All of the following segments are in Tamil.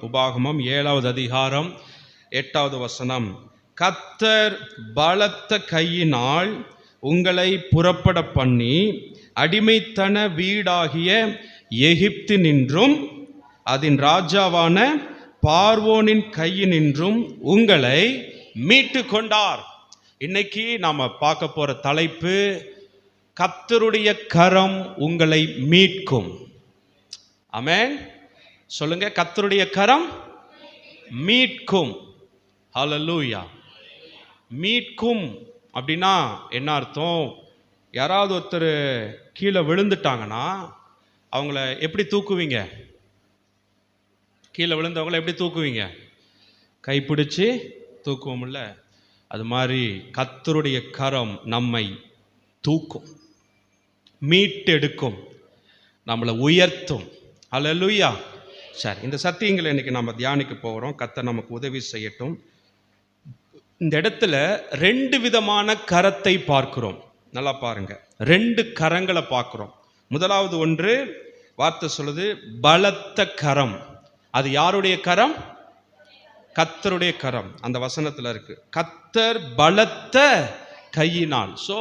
உபாகமம் 7வது அதிகாரம் 8வது வசனம். கர்த்தர் பலத்த கையினால் உங்களை புறப்பட பண்ணி அடிமைத்தன வீடாகிய எகிப்தினின்றும் அதன் ராஜாவான பார்வோனின் கையினின்றும் உங்களை மீட்டு கொண்டார். இன்னைக்கு நாம பார்க்க போற தலைப்பு, கர்த்தருடைய கரம் உங்களை மீட்கும். ஆமென் சொல்லுங்க. கர்த்தருடைய கரம் மீட்கும். ஹல்லேலூயா. மீட்கும் அப்படின்னா என்ன அர்த்தம்? யாராவது ஒருத்தர் கீழே விழுந்துட்டாங்கன்னா அவங்கள எப்படி தூக்குவீங்க? கீழே விழுந்தவங்கள எப்படி தூக்குவீங்க? கைப்பிடிச்சு தூக்குவோம்ல, அது மாதிரி கர்த்தருடைய கரம் நம்மை தூக்கும், மீட்டெடுக்கும், நம்மளை உயர்த்தும். ஹல்லேலூயா. சரி, இந்த சத்தியங்களை இன்னைக்கு நம்ம தியானிக்க போகிறோம். கர்த்தர் நமக்கு உதவி செய்யட்டும். இந்த இடத்துல 2 விதமான கரத்தை பார்க்கிறோம். நல்லா பாருங்க, 2 கரங்களை பார்க்கிறோம். முதலாவது ஒன்று, வார்த்தை சொல்லுது பலத்த கரம். அது யாருடைய கரம்? கர்த்தருடைய கரம். அந்த வசனத்துல இருக்கு, கர்த்தர் பலத்த கையினால். சோ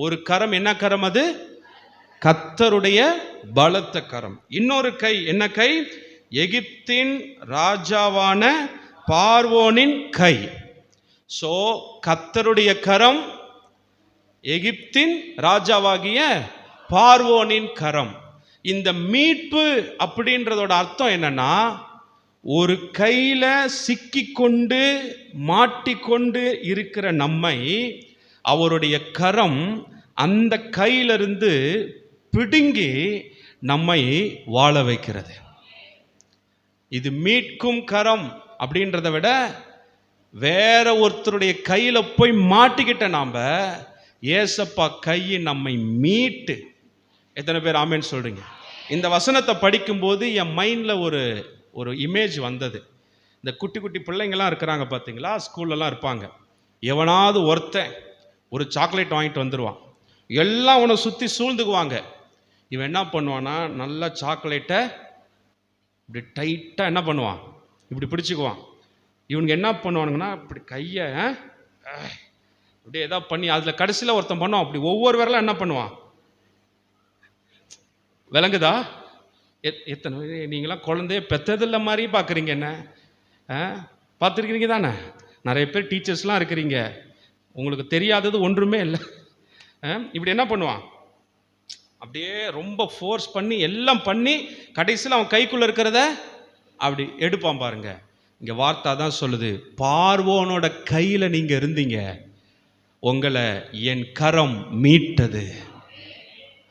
ஒரு கரம் என்ன கரம்? அது கர்த்தருடைய பலத்த கரம். இன்னொரு கை என்ன கை? எகிப்தின் ராஜாவான பார்வோனின் கை. சோ கர்த்தருடைய கரம், எகிப்தின் ராஜாவாகிய பார்வோனின் கரம். இந்த மீட்பு அப்படின்றதோட அர்த்தம் என்னன்னா, ஒரு கையில சிக்கிக்கொண்டு மாட்டிக்கொண்டு இருக்கிற நம்மை அவருடைய கரம் அந்த கையிலிருந்து பிடுங்கி நம்மை வாழ வைக்கிறது. இது மீட்கும் கரம். அப்படின்றத விட வேற ஒருத்தருடைய கையில போய் மாட்டிக்கிட்ட நாம, ஏசப்பா கையை நம்மை மீட்டு. எத்தனை பேர் ஆமென் சொல்றீங்க? இந்த வசனத்தை படிக்கும்போது என் மைண்ட்ல ஒரு இமேஜ் வந்தது. இந்த குட்டி குட்டி பிள்ளைங்கள்லாம் இருக்கிறாங்க பார்த்தீங்களா, ஸ்கூல்லலாம் இருப்பாங்க. எவனாவது ஒருத்தன் ஒரு சாக்லேட் வாங்கிட்டு வந்துடுவான், எல்லாம் உன்னை சுற்றி சூழ்ந்துக்குவாங்க. இவன் என்ன பண்ணுவான்னா, நல்லா சாக்லேட்டை இப்படி டைட்டாக என்ன பண்ணுவான், இப்படி பிடிச்சிக்குவான். இவனுங்க என்ன பண்ணுவானுங்கன்னா, இப்படி கையை இப்படி ஏதாவது பண்ணி அதில் கடைசியில் ஒருத்தன் பண்ணுவான், அப்படி ஒவ்வொரு விரலும் என்ன பண்ணுவான். விளங்குதா? எத்தனை நீங்களாம் குழந்தைய பெற்றதில்லை மாதிரி பார்க்குறீங்க. என்ன பார்த்துருக்கிறீங்க தானே? நிறைய பேர் டீச்சர்ஸ்லாம் இருக்கிறீங்க, உங்களுக்கு தெரியாதது ஒன்றுமே இல்லை. இப்படி என்ன பண்ணுவான், அப்படியே ரொம்ப ஃபோர்ஸ் பண்ணி எல்லாம் பண்ணி கடைசியில் அவன் கைக்குள்ளே இருக்கிறத அப்படி எடுப்பான் பாருங்க. இங்கே வார்த்தை தான் சொல்லுது, பார்வோனோட கையில் நீங்கள் இருந்தீங்க, உங்களை என் கரம் மீட்டது.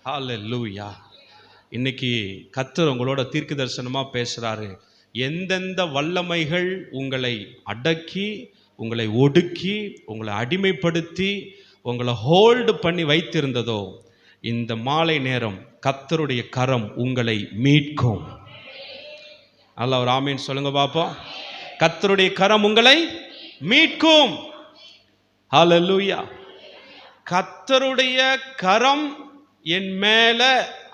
ஹல்லேலூயா. இன்னைக்கு கர்த்தர் உங்களோட தீர்க்க தரிசனமாக பேசுகிறாரு. எந்தெந்த வல்லமைகள் உங்களை அடக்கி, உங்களை ஒடுக்கி, உங்களை அடிமைப்படுத்தி, உங்களை ஹோல்டு பண்ணி வைத்திருந்ததோ, இந்த மாலை நேரம் கர்த்தருடைய கரம் உங்களை மீட்கும். அல்ல ஒரு ஆமீன் சொல்லுங்க பாப்போம். கர்த்தருடைய கரம் உங்களை மீட்கும். ஹல்லேலூயா. கர்த்தருடைய கரம் என் மேல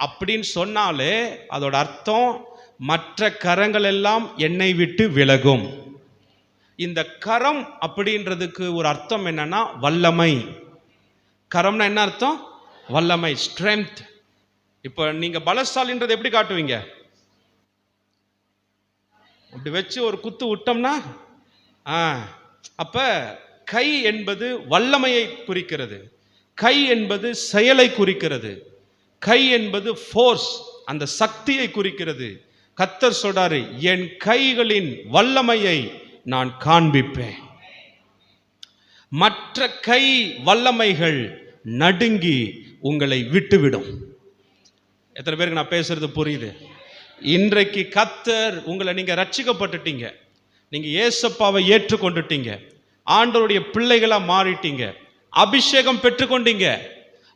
அப்படின்னு சொன்னாலே அதோட அர்த்தம், மற்ற கரங்கள் எல்லாம் என்னை விட்டு விலகும். இந்த கரம் அப்படின்றதுக்கு ஒரு அர்த்தம் என்னன்னா, வல்லமை. கரம்னா என்ன அர்த்தம்? வல்லமை, ஸ்ட்ரென்த். இப்போ நீங்க பலசாலின்றது எப்படி காட்டுவீங்க? அப்படி வச்சு ஒரு குத்து விட்டோம்னா, அப்ப கை என்பது வல்லமையை குறிக்கிறது, கை என்பது செயலை குறிக்கிறது, கை என்பது ஃபோர்ஸ், அந்த சக்தியை குறிக்கிறது. கர்த்தர் சொல்றாரு, என் கைகளின் வல்லமையை நான் காண்பிப்பேன். மற்ற கை வல்லமைகள் நடுங்கி உங்களை விட்டுவிடும். எத்தனை பேருக்கு நான் பேசுறது புரியுது? இன்றைக்கு கர்த்தர் உங்களை, நீங்க ரட்சிக்கப்பட்டுட்டீங்க, நீங்க ஏசப்பாவை ஏற்றுக்கொண்டுட்டீங்க, ஆண்டவருடைய பிள்ளைகளா மாறிட்டீங்க, அபிஷேகம் பெற்றுக்கொண்டீங்க,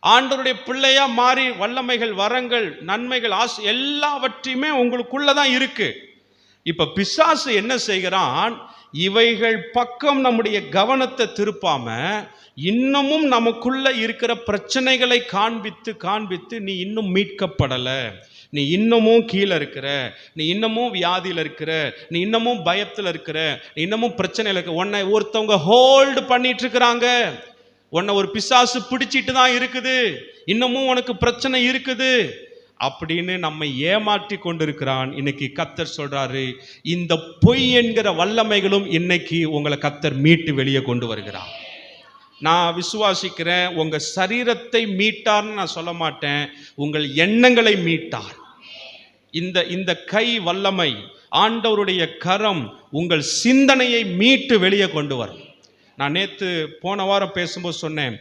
ஆண்டவருடைய பிள்ளையா மாறி வல்லமைகள், வரங்கள், நன்மைகள், எல்லாவற்றையுமே உங்களுக்குள்ளதான் இருக்கு. இப்ப பிசாசு என்ன செய்கிறான், இவைகள் பக்கம் நம்முடைய கவனத்தை திருப்பாம இன்னமும் நமக்குள்ள இருக்கிற பிரச்சனைகளை காண்பித்து காண்பித்து, நீ இன்னும் மீட்கப்படலை, நீ இன்னமும் கீழே இருக்கிற, நீ இன்னமும் வியாதியில் இருக்கிற, நீ இன்னமும் பயத்தில் இருக்கிற, நீ இன்னமும் பிரச்சனையில் இருக்க, உன்னை ஒருத்தவங்க ஹோல்டு பண்ணிட்டு இருக்கிறாங்க, உன்னை ஒரு பிசாசு பிடிச்சிட்டு தான் இருக்குது, இன்னமும் உனக்கு பிரச்சனை இருக்குது அப்படின்னு நம்மை ஏமாற்றி கொண்டிருக்கிறான். இன்னைக்கு கர்த்தர் சொல்றாரு, இந்த பொய் என்கிற வல்லமைகளும் இன்னைக்கு உங்களை கர்த்தர் மீட்டு வெளியே கொண்டு வருகிறார். நான் விசுவாசிக்கிறேன், உங்க சரீரத்தை மீட்டார்னு நான் சொல்ல மாட்டேன், உங்கள் எண்ணங்களை மீட்டார். இந்த இந்த கை வல்லமை, ஆண்டவருடைய கரம் உங்கள் சிந்தனையை மீட்டு வெளியே கொண்டு வரும். நான் நேற்று போன வாரம் பேசும்போது சொன்னேன்,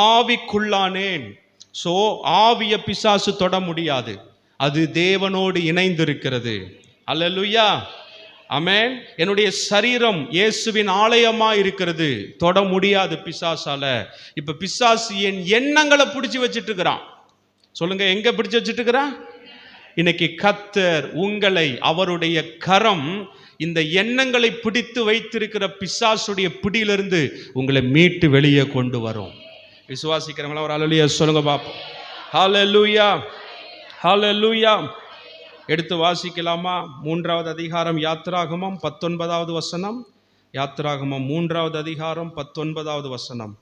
ஆவிக்குள்ளானேன். ஸோ ஆவிய பிசாசு தொட முடியாது, அது தேவனோடு இணைந்திருக்கிறது. அல்லேலூயா, ஆமென். என்னுடைய சரீரம் இயேசுவின் ஆலயமா இருக்கிறது, தொட முடியாது பிசாசால. இப்ப பிசாசு என் எண்ணங்களை பிடிச்சு வச்சிட்டு இருக்கிறான். சொல்லுங்க, எங்க பிடிச்சு வச்சிட்டு இருக்கிறான்? இன்னைக்கு கர்த்தர் உங்களை, அவருடைய கரம் இந்த எண்ணங்களை பிடித்து வைத்திருக்கிற பிசாசுடைய பிடியிலிருந்து உங்களை மீட்டு வெளியே கொண்டு வரும். விசுவாசிக்கிறவங்களா ஒரு ஹல்லேலூயா சொல்லுங்க பாப்போம். ஹல்லேலூயா, ஹல்லேலூயா. எடுத்து வாசிக்கலாமா? 3வது அதிகாரம் யாத்திராகமம் 19வது வசனம். யாத்திராகமம் 3வது அதிகாரம் 19வது வசனம்.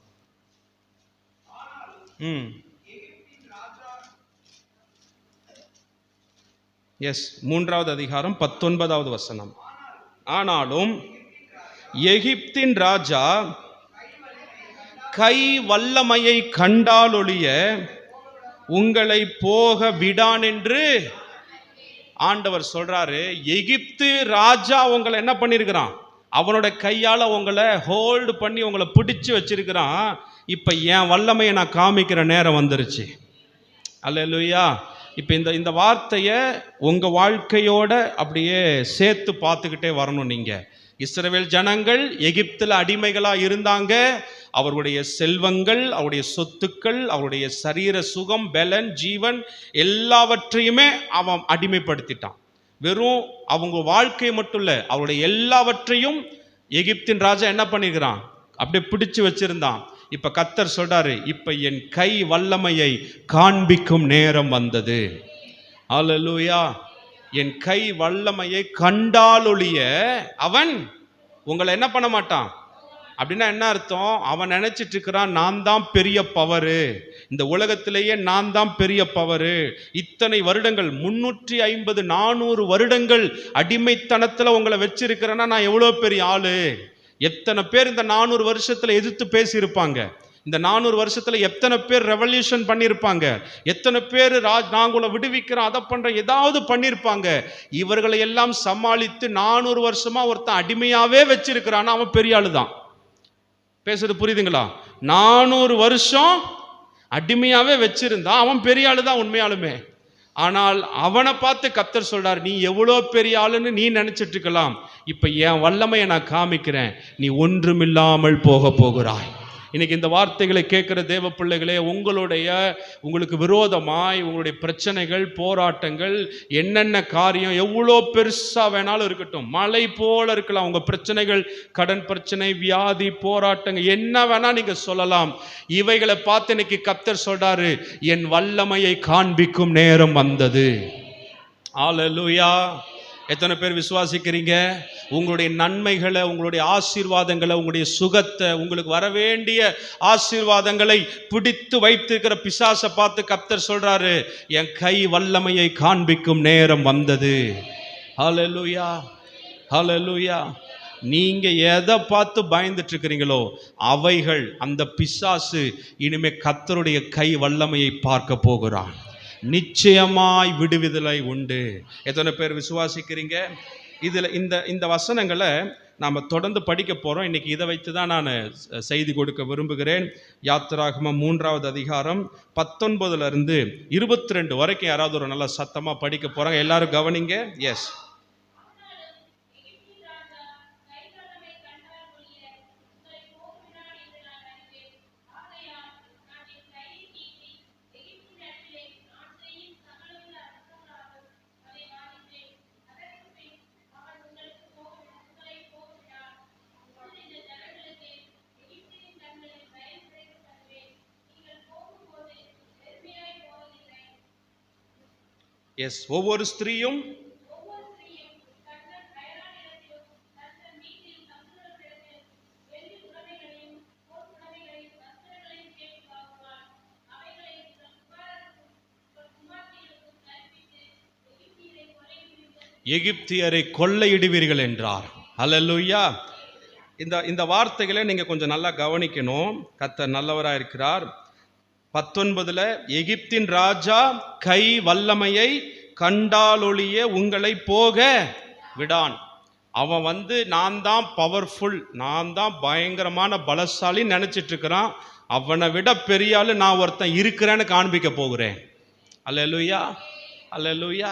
எஸ், 3வது அதிகாரம் 19வது வசனம். ஆனாலும் எகிப்தின் ராஜா கை வல்லமையை கண்டாலொழிய உங்களை போக விடான் என்று ஆண்டவர் சொல்றாரு. எகிப்து ராஜா உங்களை என்ன பண்ணிருக்கிறான்? அவனோட கையால உங்களை ஹோல்டு பண்ணி உங்களை பிடிச்சு வச்சிருக்கிறான். இப்ப என் வல்லமையை நான் காமிக்கிற நேரம் வந்துருச்சு. அல்லேலூயா. இப்ப இந்த வார்த்தையை உங்க வாழ்க்கையோட அப்படியே சேர்த்து பார்த்துக்கிட்டே வரணும். நீங்க இஸ்ரவேல் ஜனங்கள் எகிப்தில் அடிமைகளா இருந்தாங்க. அவருடைய செல்வங்கள், அவருடைய சொத்துக்கள், அவருடைய சரீர சுகம், பலன், ஜீவன் எல்லாவற்றையுமே அவன் அடிமைப்படுத்திட்டான். வெறும் அவங்க வாழ்க்கை மட்டும் இல்ல, அவருடைய எல்லாவற்றையும் எகிப்தின் ராஜா என்ன பண்ணிருக்கிறான்? அப்படியே பிடிச்சு வச்சிருந்தான். இப்ப கர்த்தர் சொல்றாரு, இப்ப என் கை வல்லமையை காண்பிக்கும் நேரம் வந்தது. அல்லேலூயா. என் கை வல்லமையை கண்டாலொழிய அவன் உங்களை என்ன பண்ண மாட்டான். அப்படின்னா என்ன அர்த்தம்? அவன் நினைச்சிட்டு இருக்கிறான், நான் தான் பெரிய பவரு, இந்த உலகத்திலேயே நான் தான் பெரிய பவரு. இத்தனை வருடங்கள், 350 400 வருடங்கள் அடிமைத்தனத்துல உங்களை வச்சிருக்கிறேன்னா நான் எவ்வளவு பெரிய ஆளு. எத்தனை பேர் இந்த 400 வருஷத்துல எதிர்த்து பேசியிருப்பாங்க? இந்த 400 வருஷத்துல எத்தனை பேர் ரெவல்யூஷன் பண்ணியிருப்பாங்க? எத்தனை பேர் நாங்கள விடுவிக்கிறோம், அதை பண்ற ஏதாவது பண்ணியிருப்பாங்க. இவர்களை எல்லாம் சமாளித்து 400 வருஷமா ஒருத்தன் அடிமையாவே வச்சிருக்கிறான், அவன் பெரிய ஆளு தான். பேசுறது புரியுதுங்களா? 400 வருஷம் அடிமையாவே வச்சிருந்தான், அவன் பெரிய ஆளு தான் உண்மையாலுமே. ஆனால் அவனை பார்த்து கர்த்தர் சொல்றார், நீ எவ்வளோ பெரிய ஆளுன்னு நீ நினைச்சிட்டு இருக்கலாம், இப்ப என் வல்லமையை நான் காமிக்கிறேன், நீ ஒன்றுமில்லாமல் போக போகிறாய். இன்னைக்கு இந்த வார்த்தைகளை கேட்கிற தேவ பிள்ளைகளே, உங்களுக்கு விரோதமாய் உங்களுடைய பிரச்சனைகள், போராட்டங்கள், என்னென்ன காரியம் எவ்வளோ பெருசா வேணாலும் இருக்கட்டும், மலை போல இருக்கலாம் உங்க பிரச்சனைகள், கடன் பிரச்சனை, வியாதி, போராட்டங்கள், என்ன வேணா நீங்க சொல்லலாம். இவைகளை பார்த்து இன்னைக்கு கர்த்தர் சொல்றாரு, என் வல்லமையை காண்பிக்கும் நேரம் வந்தது. அல்லேலூயா. எத்தனை பேர் விசுவாசிக்கிறீங்க? உங்களுடைய நன்மைகளை, உங்களுடைய ஆசீர்வாதங்களை, உங்களுடைய சுகத்தை, உங்களுக்கு வர வேண்டிய ஆசீர்வாதங்களை பிடித்து வைத்திருக்கிற பிசாசை பார்த்து கர்த்தர் சொல்றாரு, என் கை வல்லமையை காண்பிக்கும் நேரம் வந்தது. ஹல்லேலூயா, ஹல்லேலூயா. நீங்க எதை பார்த்து பயந்துட்டு இருக்கிறீங்களோ அவைகள், அந்த பிசாசு இனிமே கர்த்தருடைய கை வல்லமையை பார்க்க போகிறான். நிச்சயமாய் விடுவிதலை உண்டு. எத்தனை பேர் விசுவாசிக்கிறீங்க? இதுல இந்த வசனங்களை நாம தொடர்ந்து படிக்க போறோம். இன்னைக்கு இதை வைத்து தான் நான் செய்தி கொடுக்க விரும்புகிறேன். யாத்திராகமம் 3வது அதிகாரம் 19ல இருந்து 22 வரைக்கும் யாராவது ஒரு நல்ல சத்தமா படிக்க போறாங்க. எல்லாரும் கவனிங்க. எஸ். எஸ், ஒவ்வொரு ஸ்திரீயும் எகிப்தியரை கொள்ளையிடுவீர்கள் என்றார். அல்லேலூயா. இந்த வார்த்தைகளை நீங்க கொஞ்சம் நல்லா கவனிக்கணும். கர்த்தர் நல்லவராக இருக்கிறார். 19 எகிப்தின் ராஜா கை வல்லமையை கண்டாலொழிய உங்களை போக விடான். அவன் நான் தான் பவர்ஃபுல், நான் தான் பயங்கரமான பலசாலி நினைச்சிட்டு இருக்கிறான். அவனை விட பெரிய ஆளு நான் ஒருத்தன் இருக்கிறேன்னு காண்பிக்க போகிறேன். அல்லேலூயா, அல்லேலூயா.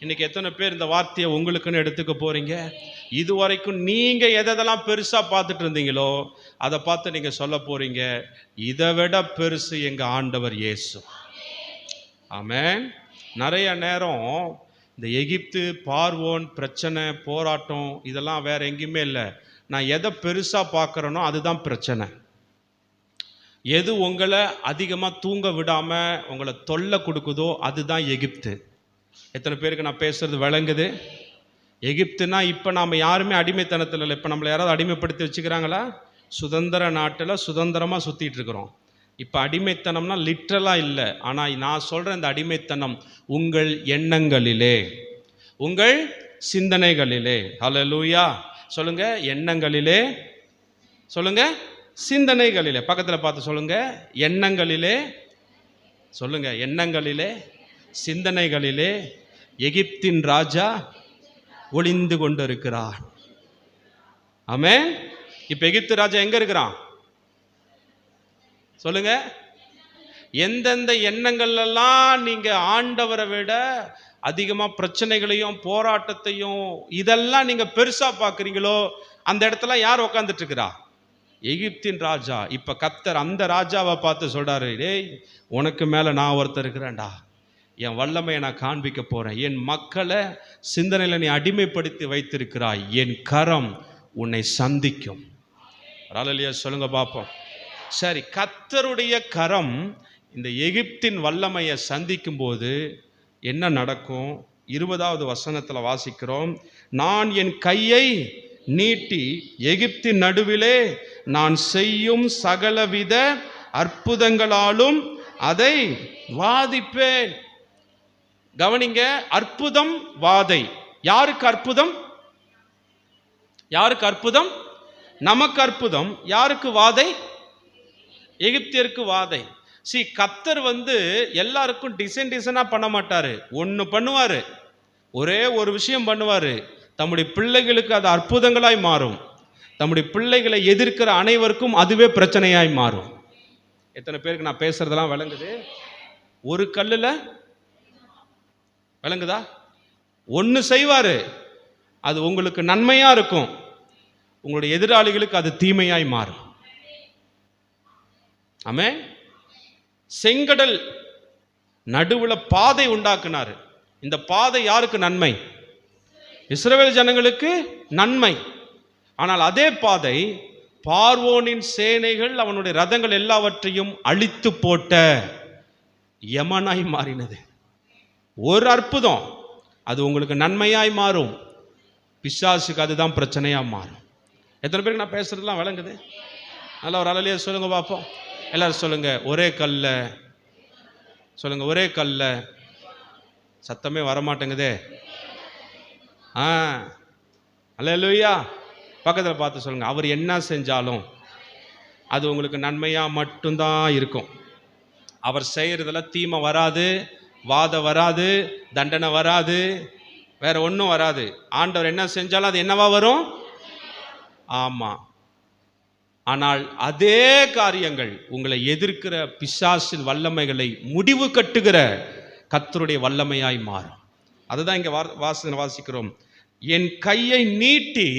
இன்னைக்கு எத்தனை பேர் இந்த வார்த்தையை உங்களுக்குன்னு எடுத்துக்க போறீங்க? இதுவரைக்கும் நீங்க எதெல்லாம் பெருசா பார்த்துட்டு இருந்தீங்களோ அதை பார்த்து நீங்க சொல்ல போறீங்க, இதை விட பெருசு எங்க ஆண்டவர் இயேசு. ஆமென். நிறைய நேரம் இந்த எகிப்து, பார்வோன் பிரச்சனை, போராட்டம் இதெல்லாம் வேற எங்கேயுமே இல்லை. நான் எதை பெருசா பார்க்கறேனோ அதுதான் பிரச்சனை. எது உங்களை அதிகமாக தூங்க விடாம உங்களை தொல்லை கொடுக்குதோ அதுதான் எகிப்து. எத்தனை பேருக்கு நான் பேசுறது விளங்குது? எகிப்துனா இப்போ நாம் யாருமே அடிமைத்தனத்தில் இல்லை. இப்போ நம்மளை யாராவது அடிமைப்படுத்தி வச்சுக்கிறாங்களா? சுதந்திர நாட்டில் சுதந்திரமாக சுற்றிட்டு இருக்கிறோம். இப்போ அடிமைத்தனம்னா லிட்ரலாக இல்லை. ஆனால் நான் சொல்கிற இந்த அடிமைத்தனம் உங்கள் எண்ணங்களிலே, உங்கள் சிந்தனைகளிலே. ஹல்லேலூயா. சொல்லுங்க, எண்ணங்களிலே. சொல்லுங்க, சிந்தனைகளிலே. பக்கத்தில் பார்த்து சொல்லுங்க, எண்ணங்களிலே. சொல்லுங்க, எண்ணங்களிலே, சிந்தனைகளிலே எகிப்தின் ராஜா ஒளிந்து கொண்டு இருக்கிறார். ஆமென். இப்ப எகிப்து ராஜா எங்க இருக்கிறான்? சொல்லுங்க. எந்தெந்த எண்ணங்கள் எல்லாம் நீங்க ஆண்டவரை விட அதிகமா பிரச்சனைகளையும் போராட்டத்தையும் இதெல்லாம் நீங்க பெருசா பாக்குறீங்களோ அந்த இடத்துல யார் உட்கார்ந்துட்டு இருக்கிறா? எகிப்தின் ராஜா. இப்ப கர்த்தர் அந்த ராஜாவை பார்த்து சொல்றாரு, டேய் உனக்கு மேல நான் ஒருத்தர் இருக்கிறேன்டா, என் வல்லமையை நான் காண்பிக்க போறேன். என் மக்களை சிந்தனையில நீ அடிமைப்படுத்தி வைத்திருக்கிறாய், என் கரம் உன்னை சந்திக்கும். அல்லேலூயா. சொல்லுங்க பார்ப்போம். சரி, கர்த்தருடைய கரம் இந்த எகிப்தின் வல்லமையை சந்திக்கும் போது என்ன நடக்கும்? 20வது வசனத்துல வாசிக்கிறோம், நான் என் கையை நீட்டி எகிப்தின் நடுவிலே நான் செய்யும் சகலவித அற்புதங்களாலும் அதை வாதிப்பேன். கவனிங்க, அற்புதம், வாதை. யாருக்கு அற்புதம்? யாருக்கு அற்புதம்? நமக்கு அற்புதம். யாருக்கு வாதை? எகிப்தியருக்கு வாதை. கர்த்தர் எல்லாருக்கும் டிசைனா பண்ண மாட்டாரு. ஒன்னு பண்ணுவாரு, ஒரே ஒரு விஷயம் பண்ணுவாரு, தம்முடைய பிள்ளைகளுக்கு அது அற்புதங்களாய் மாறும். தம்முடைய பிள்ளைகளை எதிர்க்கிற அனைவருக்கும் அதுவே பிரச்சனையாய் மாறும். எத்தனை பேருக்கு நான் பேசுறதெல்லாம் விளங்குது? ஒரு கல்லுல விளங்குதா? ஒன்று செய்வாரு, அது உங்களுக்கு நன்மையா இருக்கும், உங்களுடைய எதிராளிகளுக்கு அது தீமையாய் மாறும். ஆமென். செங்கடல் நடுவுல பாதை உண்டாக்குனாரு. இந்த பாதை யாருக்கு நன்மை? இஸ்ரவேல் ஜனங்களுக்கு நன்மை. ஆனால் அதே பாதை பார்வோனின் சேனைகள், அவனுடைய ரதங்கள் எல்லாவற்றையும் அழித்து போட்ட யமனாய் மாறினது. ஒரு அற்புதம், அது உங்களுக்கு நன்மையாய் மாறும், பிசாசுக்கு அதுதான் பிரச்சனையா மாறும். எத்தனை பேருக்கு நான் பேசுறதுலாம் விளங்குது? நல்லா ஒரு அலையிலே சொல்லுங்க பார்ப்போம். எல்லாரும் சொல்லுங்க, ஒரே கல்ல. சொல்லுங்க, ஒரே கல்ல. சத்தமே வரமாட்டேங்குதே. அல்லேலூயா. பக்கத்தில் பார்த்து சொல்லுங்க, அவர் என்ன செஞ்சாலும் அது உங்களுக்கு நன்மையா மட்டும்தான் இருக்கும். அவர் செய்யறதுல தீமை வராது, வாதம் வராது, தண்டனை வராது, வேற ஒன்றும் வராது. ஆண்டவர் என்ன செஞ்சாலும் அது என்னவா வரும்? ஆமா. ஆனால் அதே காரியங்கள் உங்களை எதிர்க்கிற பிசாசின் வல்லமைகளை முடிவு கட்டுகிற கர்த்தருடைய வல்லமையாய் மாறும். அதுதான் இங்க வாசிக்கிறோம். என் கையை நீட்டி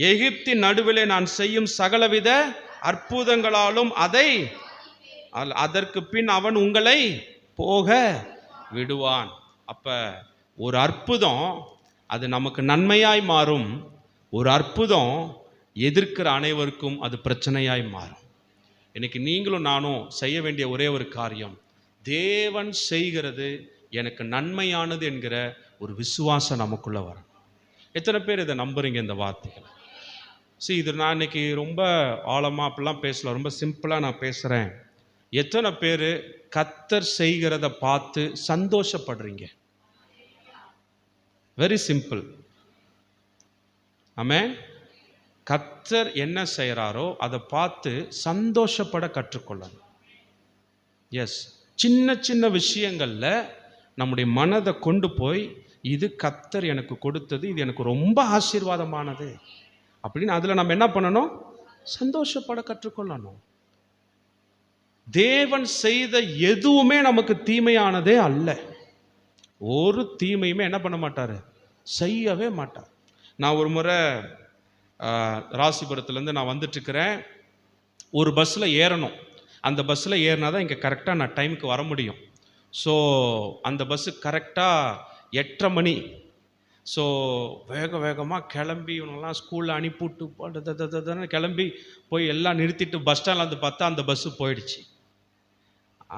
எகிப்தின் நடுவிலே நான் செய்யும் சகலவித அற்புதங்களாலும் அதற்கு பின் அவன் உங்களை போக விடுவான். அப்ப ஒரு அற்புதம் அது நமக்கு நன்மையாய் மாறும், ஒரு அற்புதம் எதிர்க்கிற அனைவருக்கும் அது பிரச்சனையாய் மாறும். இன்னைக்கு நீங்களும் நானும் செய்ய வேண்டிய ஒரே ஒரு காரியம், தேவன் செய்கிறது எனக்கு நன்மையானது என்கிற ஒரு விசுவாசம் நமக்குள்ள வரும். எத்தனை பேர் இதை நம்புறீங்க இந்த வார்த்தைகளை? இது நான் இன்னைக்கு ரொம்ப ஆழமாக அப்படிலாம் பேசல, ரொம்ப சிம்பிளாக நான் பேசுகிறேன். எத்தனை பேர் கர்த்தர் செய்கிறத பார்த்து சந்தோஷப்படுறீங்க? Very simple. ஆமென். கர்த்தர் என்ன செய்கிறாரோ அதை பார்த்து சந்தோஷப்பட கற்றுக்கொள்ளணும். எஸ், சின்ன சின்ன விஷயங்களில் நம்முடைய மனதை கொண்டு போய் இது கர்த்தர் எனக்கு கொடுத்தது, இது எனக்கு ரொம்ப ஆசீர்வாதமானது அப்படின்னு அதில் நம்ம என்ன பண்ணணும்? சந்தோஷப்பட கற்றுக்கொள்ளணும். தேவன் செய்த எதுவுமே நமக்கு தீமையானதே அல்ல. ஒரு தீமையுமே என்ன பண்ண மாட்டார்? செய்யவே மாட்டார். நான் ஒரு முறை ராசிபுரத்துலேருந்து நான் வந்துட்டுருக்கிறேன். ஒரு பஸ்ஸில் ஏறணும். அந்த பஸ்ஸில் ஏறினா தான் இங்கே கரெக்டாக நான் டைமுக்கு வர முடியும். ஸோ அந்த பஸ்ஸு கரெக்டாக 8:30 மணி. ஸோ வேகமாக கிளம்பி இவனெல்லாம் ஸ்கூலில் அனுப்பிவிட்டு கிளம்பி போய் எல்லாம் நிறுத்திட்டு பஸ் ஸ்டாண்டில் வந்து பார்த்தா அந்த பஸ்ஸு போயிடுச்சு.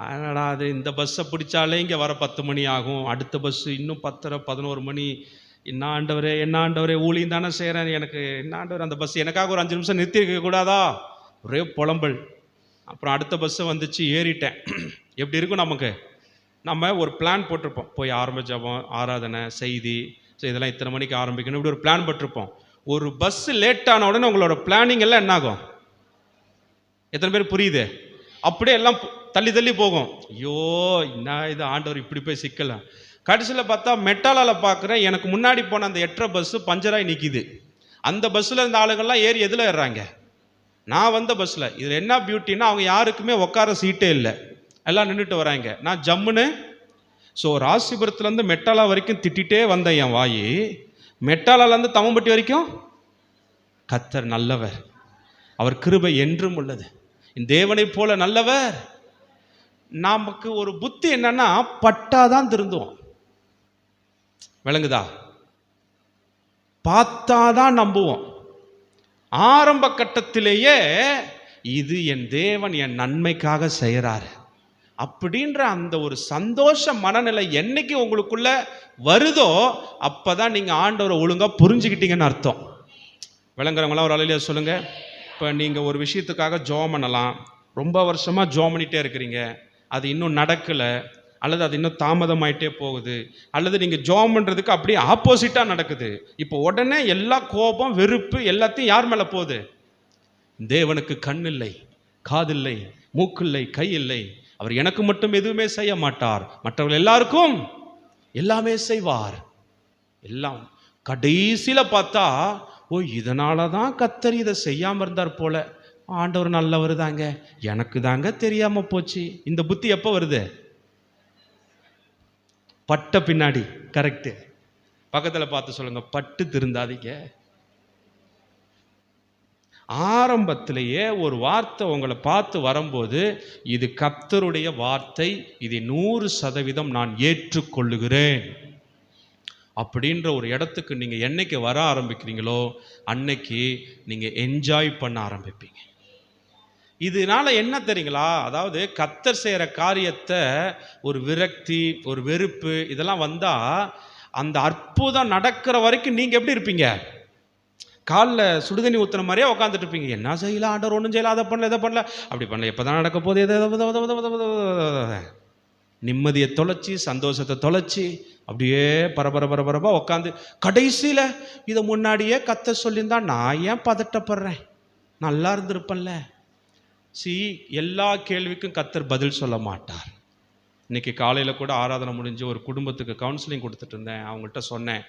அதனால் அது இந்த பஸ்ஸை பிடிச்சாலே இங்கே வர 10 மணி ஆகும். அடுத்த பஸ்ஸு இன்னும் 10:30 11 மணி. என்ன ஆண்டவரே ஊழியம் தானே செய்கிறேன், எனக்கு என்ன ஆண்டவர் அந்த பஸ் எனக்காக ஒரு 5 நிமிஷம் நிறுத்தி இருக்க கூடாதா? ஒரே புலம்பல். அப்புறம் அடுத்த பஸ்ஸை வந்துச்சு, ஏறிட்டேன். எப்படி இருக்கும் நமக்கு? நம்ம ஒரு பிளான் போட்டிருப்போம், போய் ஆரம்ப ஜபம், ஆராதனை, செய்தி, இதெல்லாம் இத்தனை மணிக்கு ஆரம்பிக்கணும், இப்படி ஒரு பிளான் போட்டிருப்போம். ஒரு பஸ்ஸு லேட் ஆன உடனே உங்களோட பிளானிங் எல்லாம் என்ன ஆகும்? எத்தனை பேர் புரியுது? அப்படியே எல்லாம் தள்ளி போகும். ஐயோ என்ன இது ஆண்டவர் இப்படி போய் சிக்கலாம். கடைசியில் பார்த்தா மெட்டாலால் பார்க்குறேன், எனக்கு முன்னாடி போன அந்த 8:30 பஸ்ஸு பஞ்சராகி நிற்கிது. அந்த பஸ்ஸில் இருந்த ஆளுகள்லாம் ஏறி எதில் ஏறுறாங்க? நான் வந்த பஸ்ஸில். இதில் என்ன பியூட்டின்னா அவங்க யாருக்குமே உட்கார சீட்டே இல்லை, எல்லாம் நின்றுட்டு வராங்க. நான் ஜம்முன்னு ராசிபுரத்துலேருந்து மெட்டாலா வரைக்கும் திட்டிகிட்டே வந்தேன் என் வாயி. மெட்டாலாலேருந்து தம்மம்பட்டி வரைக்கும் கர்த்தர் நல்லவர், அவர் கிருபை என்றும் உள்ளது, இந்த தேவனை போல நல்லவர். நமக்கு ஒரு புத்தி என்னன்னா பட்டாதான் திருந்துவோம். விளங்குதா? பார்த்தாதான் நம்புவோம். ஆரம்ப கட்டத்திலேயே இது என் தேவன் என் நன்மைக்காக செய்கிறார் அப்படின்ற அந்த ஒரு சந்தோஷ மனநிலை என்னைக்கு உங்களுக்குள்ள வருதோ அப்பதான் நீங்க ஆண்டவரை ஒழுங்கா புரிஞ்சுக்கிட்டீங்கன்னு அர்த்தம். விளங்குறவங்களாம் ஒரு அலையில சொல்லுங்க. இப்போ நீங்க ஒரு விஷயத்துக்காக ஜெபம் பண்ணலாம், ரொம்ப வருஷமா ஜெபம் பண்ணிட்டே இருக்கிறீங்க, அது இன்னும் நடக்கலை, அல்லது அது இன்னும் தாமதமாயிட்டே போகுது, அல்லது நீங்கள் ஜெபம் பண்ணுறதுக்கு அப்படியே ஆப்போசிட்டாக நடக்குது. இப்போ உடனே எல்லா கோபம், வெறுப்பு எல்லாத்தையும் யார் மேலே போகுது? தேவனுக்கு கண் இல்லை, காதில்லை, மூக்கில்லை, கை இல்லை, அவர் எனக்கு மட்டும் எதுவுமே செய்ய மாட்டார், மற்றவர்கள் எல்லாருக்கும் எல்லாமே செய்வார். எல்லாம் கடைசியில் பார்த்தா இதனால தான் கர்த்தர் இதை செய்யாமல் இருந்தார் போல, ஆண்டவர் நல்லவர் தாங்க, எனக்கு தாங்க தெரியாமல் போச்சு. இந்த புத்தி எப்போ வருது? பட்ட பின்னாடி. கரெக்டு. பக்கத்தில் பார்த்து சொல்லுங்க, பட்டு திருந்தாதீங்க. ஆரம்பத்திலேயே ஒரு வார்த்தை உங்களை பார்த்து வரும்போது இது கர்த்தருடைய வார்த்தை, இதை 100% நான் ஏற்றுக்கொள்ளுகிறேன் அப்படின்ற ஒரு இடத்துக்கு நீங்கள் என்னைக்கு வர ஆரம்பிக்கிறீங்களோ அன்னைக்கு நீங்கள் என்ஜாய் பண்ண ஆரம்பிப்பீங்க. இதனால என்ன தெரியுங்களா? அதாவது கர்த்தர் செய்கிற காரியத்தை ஒரு விரக்தி, ஒரு வெறுப்பு இதெல்லாம் வந்தால் அந்த அற்புதம் நடக்கிற வரைக்கும் நீங்கள் எப்படி இருப்பீங்க? காலில் சுடுதண்ணி ஊற்றுன மாதிரியே உட்காந்துட்டு இருப்பீங்க. என்ன செய்யலாம் ஆண்டவர், ஒன்றும் செய்யலாம், அதை பண்ணல இதை பண்ணல, அப்படி பண்ணல, எப்போ தான் நடக்க போகுது, எதை நிம்மதியை தொலைச்சி சந்தோஷத்தை தொலைச்சி அப்படியே பரபரப்பா உட்காந்து கடைசியில் இதை முன்னாடியே கர்த்தர் சொல்லியிருந்தா நான் ஏன் பதட்டப்படுறேன், நல்லா இருந்திருப்பேன்ல. எல்லா கேள்விக்கும் கர்த்தர் பதில் சொல்ல மாட்டார். இன்னைக்கு காலையில் கூட ஆராதனை முடிஞ்சு ஒரு குடும்பத்துக்கு கவுன்சிலிங் கொடுத்துட்டு இருந்தேன். அவங்கள்ட்ட சொன்னேன்,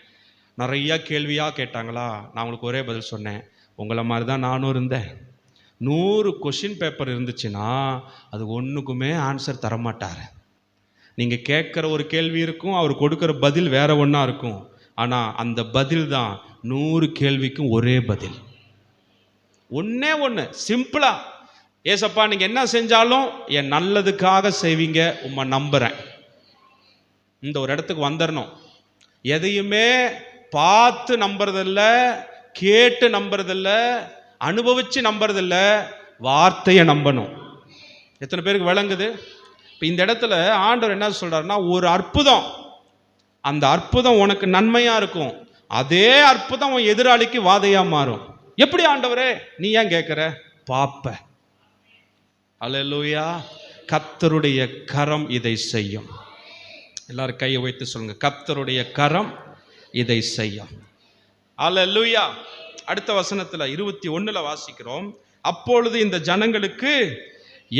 நிறையா கேள்வியாக கேட்டாங்களா, நான் அவங்களுக்கு ஒரே பதில் சொன்னேன், உங்களை மாதிரி தான் நானும் இருந்தேன். 100 கொஷின் பேப்பர் இருந்துச்சுன்னா அது ஒன்றுக்குமே ஆன்சர் தரமாட்டார். நீங்கள் கேட்குற ஒரு கேள்வி இருக்கும், அவர் கொடுக்குற பதில் வேற ஒன்றா இருக்கும். ஆனால் அந்த பதில் தான் 100 கேள்விக்கும் ஒரே பதில். ஒன்றே ஒன்று, சிம்பிளாக, ஏசப்பா நீங்கள் என்ன செஞ்சாலும் என் நல்லதுக்காக செய்வீங்க, உம்மை நம்புகிறேன். இந்த ஒரு இடத்துக்கு வந்துடணும். எதையுமே பார்த்து நம்புறதில்ல, கேட்டு நம்புறதில்ல, அனுபவித்து நம்புறதில்ல, வார்த்தையை நம்பணும். எத்தனை பேருக்கு விளங்குது? இப்போ இந்த இடத்துல ஆண்டவர் என்ன சொல்றாருன்னா, ஒரு அற்புதம், அந்த அற்புதம் உனக்கு நன்மையா இருக்கும், அதே அற்புதம் உன் எதிராளிக்கு வாதையா மாறும். எப்படி ஆண்டவரே? நீ ஏன் கேட்கிற? பாப்ப. அல்லேலூயா. கர்த்தருடைய கரம் இதை செய்யும். எல்லாரும் கையை வைத்து சொல்லுங்க, கர்த்தருடைய கரம் இதை செய்யும். அல்லேலூயா. அடுத்த வசனத்துல 21ல வாசிக்கிறோம், அப்பொழுது இந்த ஜனங்களுக்கு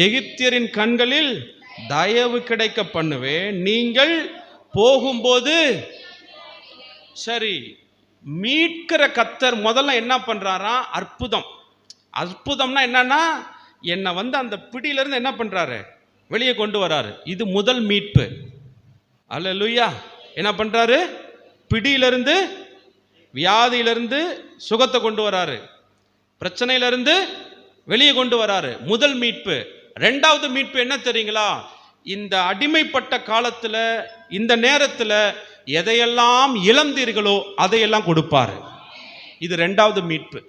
எகிப்தியரின் கண்களில் தயவு கிடைக்க பண்ணுவேன், நீங்கள் போகும்போது. சரி, மீட்கிற கர்த்தர் முதல்ல என்ன பண்றாரா? அற்புதம். அற்புதம்னா என்னன்னா, என்னை அந்த பிடியிலிருந்து என்ன பண்றாரு? வெளியே கொண்டு வராரு. இது முதல் மீட்பு. அல்லேலூயா. என்ன பண்றாரு? பிடியிலிருந்து, வியாதியிலிருந்து சுகத்தை கொண்டு வராரு, பிரச்சனையிலிருந்து வெளியே கொண்டு வராரு. முதல் மீட்பு. ரெண்டாவது மீட்பு என்ன தெரியுங்களா? இந்த அடிமைப்பட்ட காலத்துல, இந்த நேரத்துல எதையெல்லாம் இழந்தீர்களோ அதையெல்லாம் கொடுப்பாரு. இது ரெண்டாவது மீட்பு.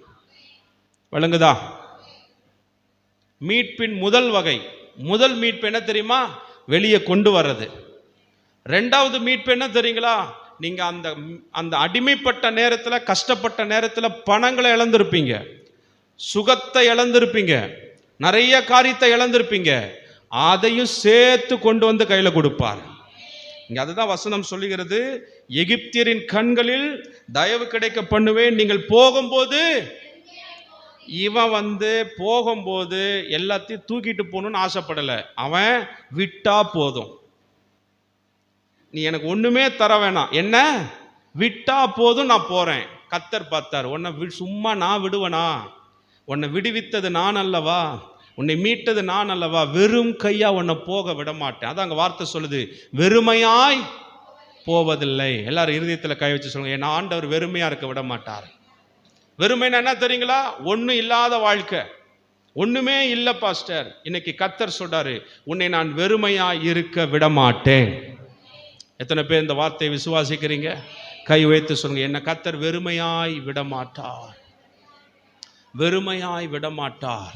விளங்குதா? மீட்பின் முதல் வகை, முதல் மீட்பு என்ன தெரியுமா? வெளியே கொண்டு வர்றது. ரெண்டாவது மீட்பு என்ன தெரியுங்களா? நீங்க அந்த அடிமைப்பட்ட நேரத்துல, கஷ்டப்பட்ட நேரத்துல பணங்களை இழந்திருப்பீங்க, சுகத்தை இழந்திருப்பீங்க, நிறைய காரியத்தை இழந்திருப்பீங்க, அதையும் சேர்த்து கொண்டு வந்து கையில கொடுப்பார். இங்க அதுதான் வசனம் சொல்லுகிறது, எகிப்தியரின் கண்களில் தயவு கிடைக்க பண்ணுவேன், நீங்கள் போகும்போது. இவன் போகும்போது எல்லாத்தையும் தூக்கிட்டு போகணும்னு ஆசைப்படல. அவன் விட்டா போதும், நீ எனக்கு ஒண்ணுமே தர வேணாம், என்ன விட்டா போதும், நான் போறேன். கர்த்தர் பார்த்தார், உன்னை சும்மா நான் விடுவனா? உன்னை விடுவித்தது நான் அல்லவா, உன்னை மீட்டது நான் அல்லவா, வெறும் கையா உன்னை போக விட மாட்டேன். அதான் அங்க வார்த்தை சொல்லுது, வெறுமையாய் போவதில்லை. எல்லாரும் இருதயத்துல கை வச்சு சொல்லுங்க, என் ஆண்டவர் வெறுமையா இருக்க விட மாட்டார். வெறுமைன்னா என்ன தெரியுங்களா? ஒன்றும் இல்லாத வாழ்க்கை, ஒண்ணுமே இல்லை பாஸ்டர். இன்னைக்கு கர்த்தர் சொல்றாரு, உன்னை நான் வெறுமையா இருக்க விட மாட்டேன். எத்தனை பேர் இந்த வார்த்தையை விசுவாசிக்கிறீங்க? கை வைத்து சொல்லுங்க, என்ன கர்த்தர் வெறுமையாய் விட மாட்டார், வெறுமையாய் விட மாட்டார்.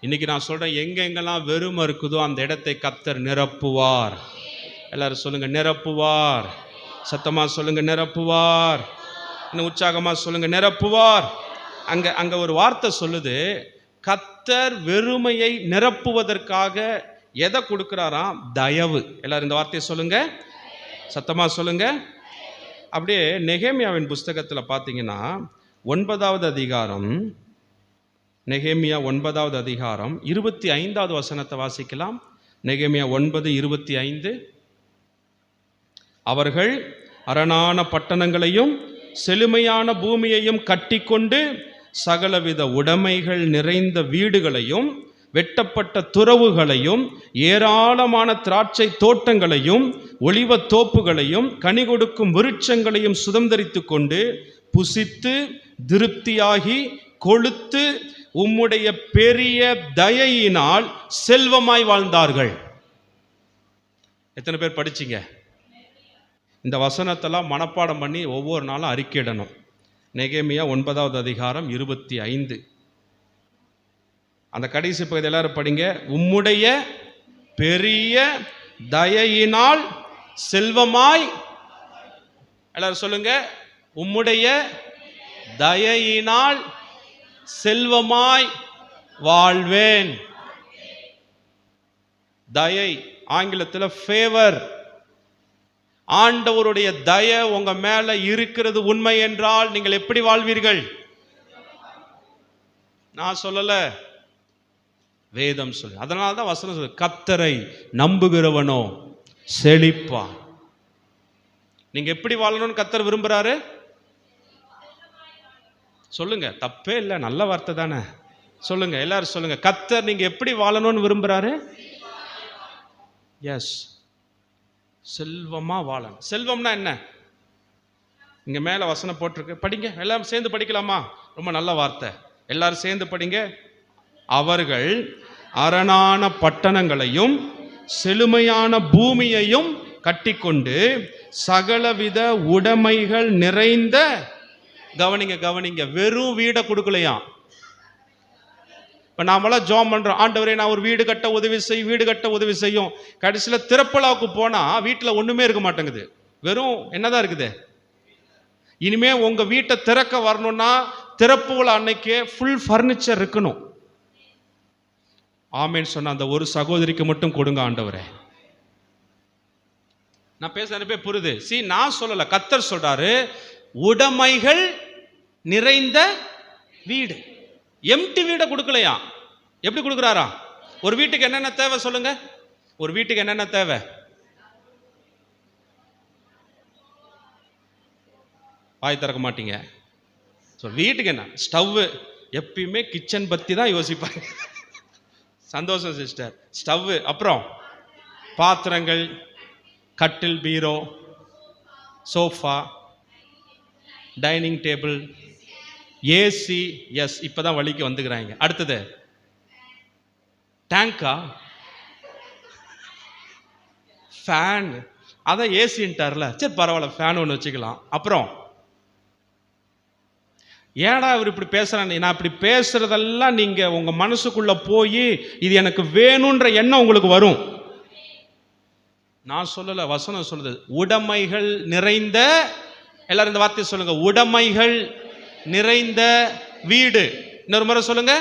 இன்னைக்கு நான் சொல்றேன், எங்கெங்கெல்லாம் வெறுமை இருக்குதோ அந்த இடத்தை கர்த்தர் நிரப்புவார். எல்லாரும் சொல்லுங்க, நிரப்புவார். சத்தமா சொல்லுங்க, நிரப்புவார். இன்னும் உற்சாகமா சொல்லுங்க, நிரப்புவார். அங்க ஒரு வார்த்தை சொல்லுது, கர்த்தர் வெறுமையை நிரப்புவதற்காக எதை கொடுக்கிறாராம்? தயவு. எல்லாரும் இந்த வார்த்தையை சொல்லுங்க, சத்தமா சொல்லுங்க. அப்படியே நெகேமியாவின் புஸ்தகத்துல பாத்தீங்கன்னா 9வது அதிகாரம், நெகேமியா 9வது அதிகாரம் 25வது வசனத்தை வாசிக்கலாம். நெகேமியா 9:25. அவர்கள் அரணான பட்டணங்களையும் செழுமையான பூமியையும் கட்டிக்கொண்டு சகலவித உடைமைகள் நிறைந்த வீடுகளையும் வெட்டப்பட்ட துறவுகளையும் ஏராளமான திராட்சை தோட்டங்களையும் ஒலிவ தோப்புகளையும் கனி கொடுக்கும் விருட்சங்களையும் சுதந்தரித்து கொண்டு புசித்து திருப்தியாகி கொழுத்து உம்முடைய பெரிய தயையினால் செல்வமாய் வாழ்ந்தார்கள். எத்தனை பேர் படிச்சீங்க? இந்த வசனத்தெல்லாம் மனப்பாடம் பண்ணி ஒவ்வொரு நாளும் அறிக்கையிடணும். நெகேமியா 9வது அதிகாரம் 25. அந்த கடைசி பகுதி எல்லாரும் படிங்க. உம்முடைய பெரிய தயையினால் செல்வமாய், எல்லாரும் சொல்லுங்க, உம்முடைய தயையினால் செல்வமாய் வாழ்வேன். தயை ஆங்கிலத்தில் ஃபேவர். ஆண்டவருடைய தயை உங்க மேல இருக்கிறது உண்மை என்றால் நீங்கள் எப்படி வாழ்வீர்கள்? நான் சொல்லல, வேதம் சொல்லு. அதனால தான் வசனம் சொல்லு, கர்த்தரை நம்புகிறவனோ செழிப்பான். நீங்க எப்படி வாழணும்னு கர்த்தர் விரும்புறாரு? சொல்லுங்க, தப்பே இல்லை, நல்ல வார்த்தை தானே. சொல்லுங்க, எல்லாரும் சொல்லுங்க, கர்த்தர் நீங்க எப்படி வாழணும்னு விரும்புறாரு? எஸ், செல்வமா வாழணும். செல்வம்னா என்ன? இங்க மேல வசனம் போட்டிருக்கு, படிங்க. எல்லாரும் சேர்ந்து படிக்கலாமா? ரொம்ப நல்ல வார்த்தை, எல்லாரும் சேர்ந்து படிங்க. அவர்கள் அரணான பட்டணங்களையும் செழுமையான பூமியையும் கட்டிக்கொண்டு சகலவித உடைமைகள் நிறைந்த, கவனிங்க கவனிங்க, வெறும் வீடை கொடுக்கலையாம். இப்போ நாமெல்லாம் ஜோம் பண்ணுறோம், ஆண்டவரே நான் ஒரு வீடு கட்ட உதவி செய், வீடு கட்ட உதவி செய்யும். கடைசியில் திறப்பலாவுக்கு போனால் வீட்டில் ஒன்றுமே இருக்க மாட்டேங்குது, வெறும் என்னதான் இருக்குது. இனிமே உங்கள் வீட்டை திறக்க வரணும்னா திறப்புல அன்னைக்கே ஃபுல் ஃபர்னிச்சர் இருக்கணும். ஆமேன்னு சொன்ன அந்த ஒரு சகோதரிக்கு மட்டும் கொடுங்க ஆண்டவரே. நான் பேச நிறைய பேர் புரியுது. நான் சொல்லல, கர்த்தர் சொல்றாரு, உடைமைகள் நிறைந்த வீடு. எம்டி வீடை கொடுக்கலையா? எப்படி கொடுக்குறாரா? ஒரு வீட்டுக்கு என்னென்ன தேவை சொல்லுங்க. ஒரு வீட்டுக்கு என்னென்ன தேவை? வாய் திறக்க மாட்டீங்க. வீட்டுக்கு என்ன? ஸ்டவ். எப்பயுமே கிச்சன் பத்தி தான் யோசிப்பாங்க. சந்தோஷம் சிஸ்டர். ஸ்டவ், அப்புறம் பாத்திரங்கள், கட்டில், bureau, sofa, dining table, AC. Yes, இப்பதான் வழிக்கு வந்துக்கிறாங்க. அடுத்தது டேங்கா, ஃபேன். அதான் ஏசின்ட்டார்ல, சரி பரவாயில்ல, ஃபேன் ஒன்று வச்சுக்கலாம். அப்புறம் ஏடா இவர் இப்படி பேசுறாங்க? நான் இப்படி பேசுறதெல்லாம் நீங்க உங்க மனசுக்குள்ள போய் இது எனக்கு வேணும்ன்ற எண்ணம் உங்களுக்கு வரும். நான் சொல்லல, வசனம் சொல்லுது. உடைமைகள் நிறைந்த, எல்லாரும் இந்த வார்த்தையை சொல்லுங்க, உடைமைகள் நிறைந்த வீடு. இன்னொரு முறை சொல்லுங்க.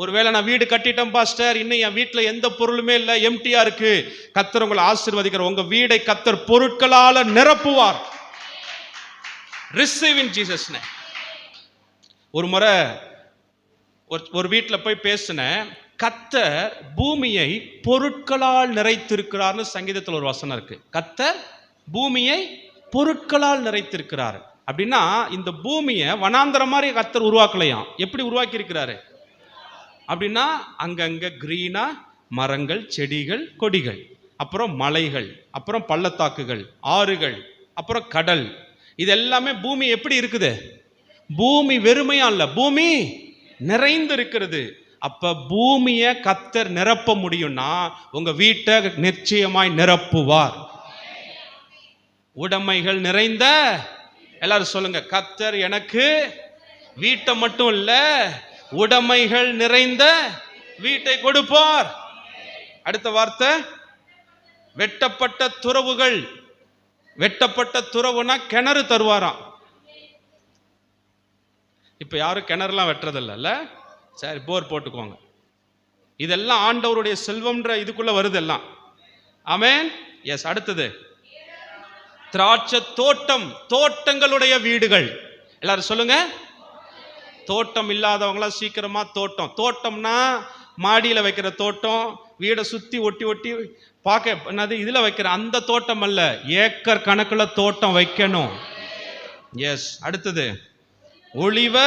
ஒருவேளை நான் வீடு கட்டிட்டேன் பாஸ்டர், இன்னும் என் வீட்டில் எந்த பொருளுமே இல்லை, எம்டியா இருக்கு. கர்த்தர் உங்களை ஆசீர்வதிக்கிற, உங்க வீடை கர்த்தர் பொருட்களால நிரப்புவார். Receive in Jesus name. ஒரு முறை ஒரு வீட்டில் போய் பேசினேன். கர்த்தர் பூமியை பொருட்களால் நிறைத்திருக்கிறார்னு சங்கீதத்தில் ஒரு வசனம் இருக்கு. கர்த்தர் பூமியை பொருட்களால் நிறைத்திருக்கிறார். அப்படின்னா இந்த பூமியை வனாந்தரம் மாதிரி கர்த்தர் உருவாக்கலையாம். எப்படி உருவாக்கி இருக்கிறாரு அப்படின்னா, அங்கங்க கிரீனா மரங்கள், செடிகள், கொடிகள், அப்புறம் மலைகள், அப்புறம் பள்ளத்தாக்குகள், ஆறுகள், அப்புறம் கடல். இது எல்லாமே பூமி எப்படி இருக்குது? பூமி வெறுமையா இல்ல, பூமி நிறைந்து இருக்கிறது. அப்ப பூமியை கர்த்தர் நிரப்ப முடியும்னா உங்க வீட்டை நிச்சயமாய் நிரப்புவார். உடைமைகள் நிறைந்த, எல்லாரும் சொல்லுங்க, கர்த்தர் எனக்கு வீட்டை மட்டும் இல்ல, உடைமைகள் நிறைந்த வீட்டை கொடுப்பார். அடுத்த வார்த்தை, வெட்டப்பட்ட துறவுகள். வெட்டப்பட்ட துறவுனா கிணறு தருவாராம். இப்ப யாரும் கிணறுலாம் வெட்டுறதில்ல, சரி போர் போட்டுக்கோங்க. இதெல்லாம் ஆண்டவருடைய செல்வம்ன்ற இதுக்குள்ள வருது எல்லாம். ஆமென். எஸ். அடுத்தது திராட்சை தோட்டம், தோட்டங்களுடைய வீடுகள். எல்லாரும் சொல்லுங்க. தோட்டம் இல்லாதவங்களாம் சீக்கிரமா தோட்டம். தோட்டம்னா மாடியில வைக்கிற தோட்டம், வீடை சுத்தி ஒட்டி ஒட்டி பார்க்க என்னது இதுல வைக்கிற அந்த தோட்டம் அல்ல, ஏக்கர் கணக்குல தோட்டம் வைக்கணும். எஸ். அடுத்தது ஒளிவ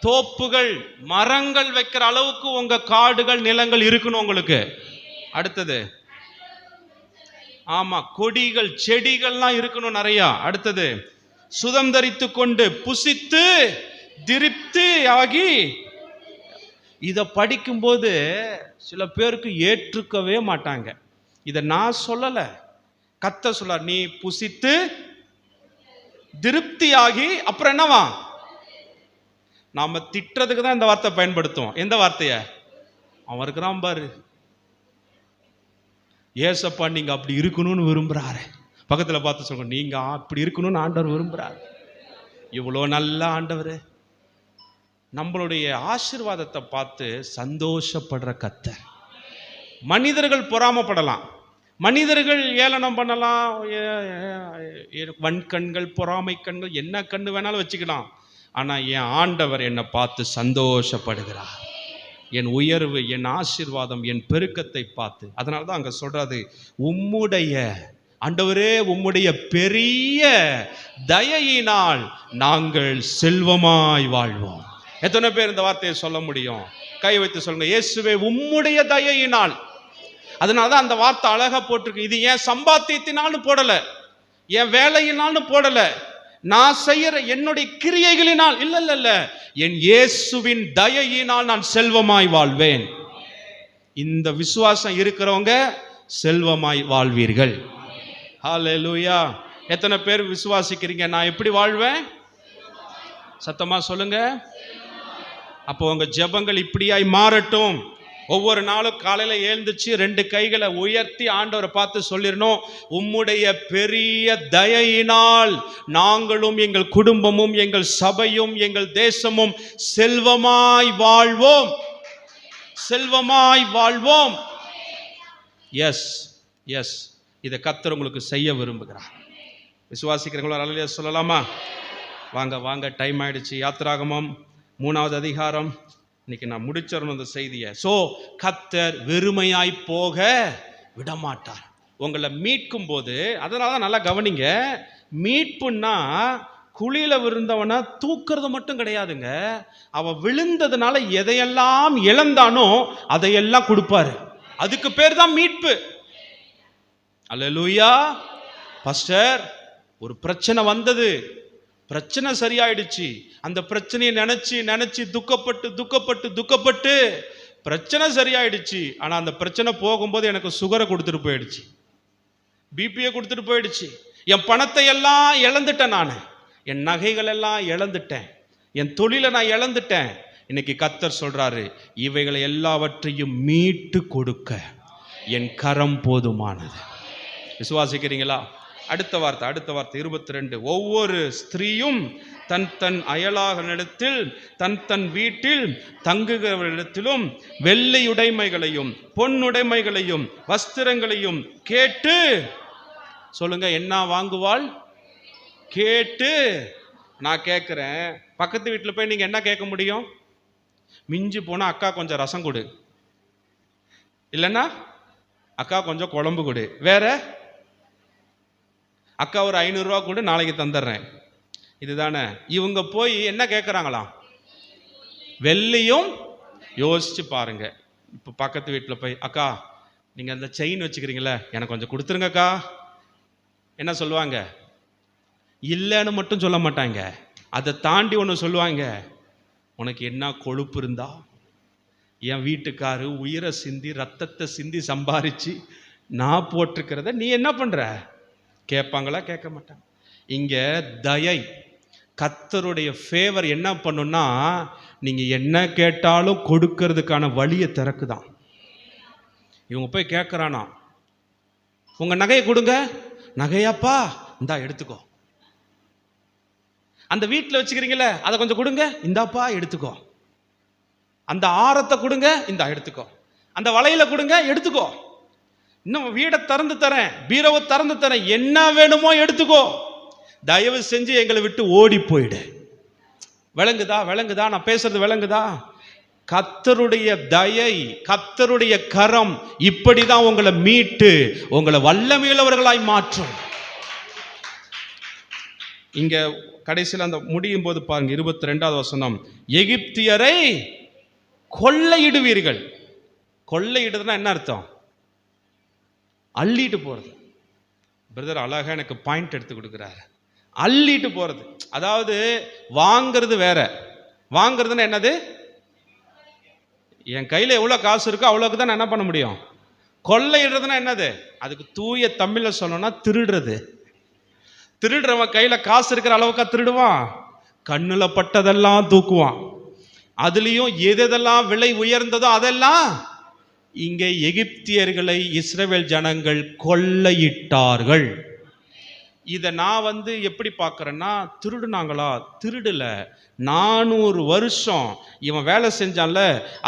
தோப்புகள், மரங்கள் வைக்கிற அளவுக்கு உங்க காடுகள், நிலங்கள் இருக்கணும் உங்களுக்கு. அடுத்தது ஆமா, கொடிகள், செடிகள்லாம் இருக்கணும் நிறைய. அடுத்தது சுதந்தரித்து கொண்டு புசித்து திருப்தி ஆகி. இதை படிக்கும்போது சில பேருக்கு ஏற்றுக்கவே மாட்டாங்க. இதை நான் சொல்லல, கர்த்தர் சொல்றார். நீ புசித்து திருப்தியாகி, அப்புறம் என்னவா? நாம திட்டுறதுக்கு தான் இந்த வார்த்தை பயன்படுத்துவோம். எந்த வார்த்தைய? அவன் இருக்கிறான் பாரு, ஏசப்பா நீங்க அப்படி இருக்கணும்னு விரும்புறாரு. பக்கத்துல பார்த்து சொல்லுங்க, நீங்க அப்படி இருக்கணும்னு ஆண்டவர் விரும்புறாரு. இவ்வளோ நல்ல ஆண்டவர் நம்மளுடைய ஆசீர்வாதத்தை பார்த்து சந்தோஷப்படுற கர்த்தர். மனிதர்கள் பொறாமப்படலாம், மனிதர்கள் ஏளனம் பண்ணலாம், வன்கண்கள், பொறாமை கண்கள், என்ன கண்ணு வேணாலும் வச்சுக்கலாம். ஆனா என் ஆண்டவர் என்னை பார்த்து சந்தோஷப்படுகிறார். என் உயர்வு, என் ஆசீர்வாதம், என் பெருக்கத்தை பார்த்து. அதனாலதான் அங்க சொல்றாரு, உம்முடைய ஆண்டவரே, உம்முடைய பெரிய தயையினால் நாங்கள் செல்வமாய் வாழ்வோம். எத்தனை பேர் இந்த வார்த்தையை சொல்ல முடியும்? கை வைத்து சொல்லுங்க. இயேசுவே உம்முடைய தயையினால். அதனாலதான் அந்த வார்த்தை அழகா போட்டிருக்கு. இது என் சம்பாத்தியத்தினாலும் போடல, என் வேலையினாலும் போடல, நான் செய்யற என்னுடைய கிரியைகளினால் இல்ல இல்ல இல்ல, என் இயேசுவின் தயையினால் நான் செல்வமாய் வாழ்வேன். இந்த விசுவாசம் இருக்கிறவங்க செல்வமாய் வாழ்வீர்கள். ஹல்லேலூயா. எத்தனை பேர் விசுவாசிக்கிறீங்க? நான் எப்படி வாழ்வேன்? சத்தமா சொல்லுங்க. அப்போ உங்க ஜெபங்கள் இப்படியாய் மாறட்டும். ஒவ்வொரு நாளும் காலையில எழுந்துச்சு 2 கைகளை உயர்த்தி ஆண்டவரை பார்த்து சொல்லிடணும், உம்முடைய பெரிய தயையினால் நாங்களும் எங்கள் குடும்பமும் எங்கள் சபையும் எங்கள் தேசமும் செல்வமாய் வாழ்வோம், செல்வமாய் வாழ்வோம். எஸ் எஸ், இதை கர்த்தர் உங்களுக்கு செய்ய விரும்புகிறார். விசுவாசிக்கிறவங்களோ அல்லேலூயா சொல்லலாமா? வாங்க வாங்க, டைம் ஆயிடுச்சு. யாத்திராகமம் 3வது அதிகாரம். இன்னைக்கு நான் முடிச்சிடணும் இந்த செய்தியை. ஸோ கர்த்தர் வெறுமையாய் போக விடமாட்டார். உங்களை மீட்கும் போது, அதனால தான் நல்லா கவனிங்க, மீட்புன்னா குழியில விழுந்தவனை தூக்குறது மட்டும் கிடையாதுங்க. அவன் விழுந்ததுனால எதையெல்லாம் இழந்தானோ அதையெல்லாம் கொடுப்பாரு. அதுக்கு பேர் தான் மீட்பு. அல்லேலூயா. பாஸ்டர், ஒரு பிரச்சனை வந்தது, பிரச்சனை சரியாயிடுச்சு. அந்த பிரச்சனையை நினைச்சு நினைச்சு துக்கப்பட்டு துக்கப்பட்டு துக்கப்பட்டு பிரச்சனை சரியாயிடுச்சு. ஆனா அந்த பிரச்சனை போகும்போது எனக்கு சுகரை கொடுத்துட்டு போயிடுச்சு, பிபியை கொடுத்துட்டு போயிடுச்சு. என் பணத்தை எல்லாம் இழந்துட்டேன், நான் என் நகைகள் எல்லாம் இழந்துட்டேன், என் தொழிலை நான் இழந்துட்டேன். இன்னைக்கு கர்த்தர் சொல்றாரு, இவைகளை எல்லாவற்றையும் மீட்டு கொடுக்க என் கரம் போதுமானது. விசுவாசிக்கிறீங்களா? அடுத்த வார்த்தை 22. ஒவ்வொரு ஸ்திரீயும் தன் தன் அயலாகனிடத்தில் தன் தன் வீட்டில் தங்குகிறவரிடத்திலும் வெள்ளை உடைமைகளையும் பொன்னுடைமைகளையும் வஸ்திரங்களையும் கேட்டு, சொல்லுங்க, என்ன வாங்குவாள்? கேட்டு. நான் கேட்குறேன், பக்கத்து வீட்டில் போய் நீங்கள் என்ன கேட்க முடியும்? மிஞ்சி போனால் அக்கா கொஞ்சம் ரசம் கொடு, இல்லைன்னா அக்கா கொஞ்சம் குழம்பு கொடு, வேற அக்கா ஒரு 500 ரூபா கூட நாளைக்கு தந்துடுறேன். இதுதானே? இவங்க போய் என்ன கேட்குறாங்களாம்? வெள்ளியும். யோசிச்சு பாருங்க. இப்போ பக்கத்து வீட்டில் போய், அக்கா நீங்கள் அந்த செயின் வச்சுக்கிறீங்களே, எனக்கு கொஞ்சம் கொடுத்துருங்கக்கா. என்ன சொல்லுவாங்க? இல்லைன்னு மட்டும் சொல்ல மாட்டாங்க, அதை தாண்டி ஒன்று சொல்லுவாங்க, உனக்கு என்ன கொழுப்பு இருந்தா என் வீட்டுக்காரு உயிரை சிந்தி ரத்தத்தை சிந்தி சம்பாரிச்சு நான் போட்டிருக்கிறத நீ என்ன பண்ற? கேட்பாங்களா? கேட்க மாட்டாங்க. இங்க தயை, கர்த்தருடைய ஃபேவர் என்ன பண்ணுன்னா, நீங்க என்ன கேட்டாலும் கொடுக்கறதுக்கான வழியை திறக்குதான். இவங்க போய் கேட்கறானா, உங்க நகையை கொடுங்க. நகையாப்பா, இந்தா எடுத்துக்கோ. அந்த வீட்டில் வச்சுக்கிறீங்களே அதை கொஞ்சம் கொடுங்க, இந்தாப்பா எடுத்துக்கோ. அந்த ஆரத்தை கொடுங்க, இந்தா எடுத்துக்கோ. அந்த வளையல கொடுங்க, எடுத்துக்கோ. இன்னும் வீடை திறந்து தரேன், பீரோவை திறந்து தரேன், என்ன வேணுமோ எடுத்துக்கோ. தயவு செஞ்சு எங்களை விட்டு ஓடி போயிடு. விளங்குதா? விளங்குதா? நான் பேசுறது விளங்குதா? கர்த்தருடைய தயை, கர்த்தருடைய கரம் இப்படிதான் உங்களை மீட்டு உங்களை வல்லமையுள்ளவர்களாய் மாற்றும். இங்க கடைசியில் அந்த முடியும் போது பாருங்க, 22வது வசனம், எகிப்தியரை கொள்ளையிடுவீர்கள். கொள்ளையிடுறதுன்னா என்ன அர்த்தம்? அள்ளிட்டு போறது. பிரதர் அழகா எனக்கு பாயிண்ட் எடுத்து கொடுக்குறாரு. அள்ளிட்டு போறது, அதாவது வாங்கிறது வேற. வாங்கிறதுன்னா என்னது? என் கையில் எவ்வளோ காசு இருக்கோ அவ்வளோக்கு தான் நான் என்ன பண்ண முடியும். கொள்ளையிடுறதுன்னா என்னது? அதுக்கு தூய தமிழ்ல சொல்லணும்னா திருடுறது. திருடுறவன் கையில் காசு இருக்கிற அளவுக்கா திருடுவான்? கண்ணில் பட்டதெல்லாம் தூக்குவான். அதுலேயும் எதெல்லாம் விலை உயர்ந்ததோ அதெல்லாம். இங்கே எகிப்தியர்களை இஸ்ரவேல் ஜனங்கள் கொள்ளையிட்டார்கள். இதை நான் எப்படி பார்க்குறேன்னா, திருடுனாங்களா? திருடல. 400 வருஷம் இவன் வேலை செஞ்சான்ல,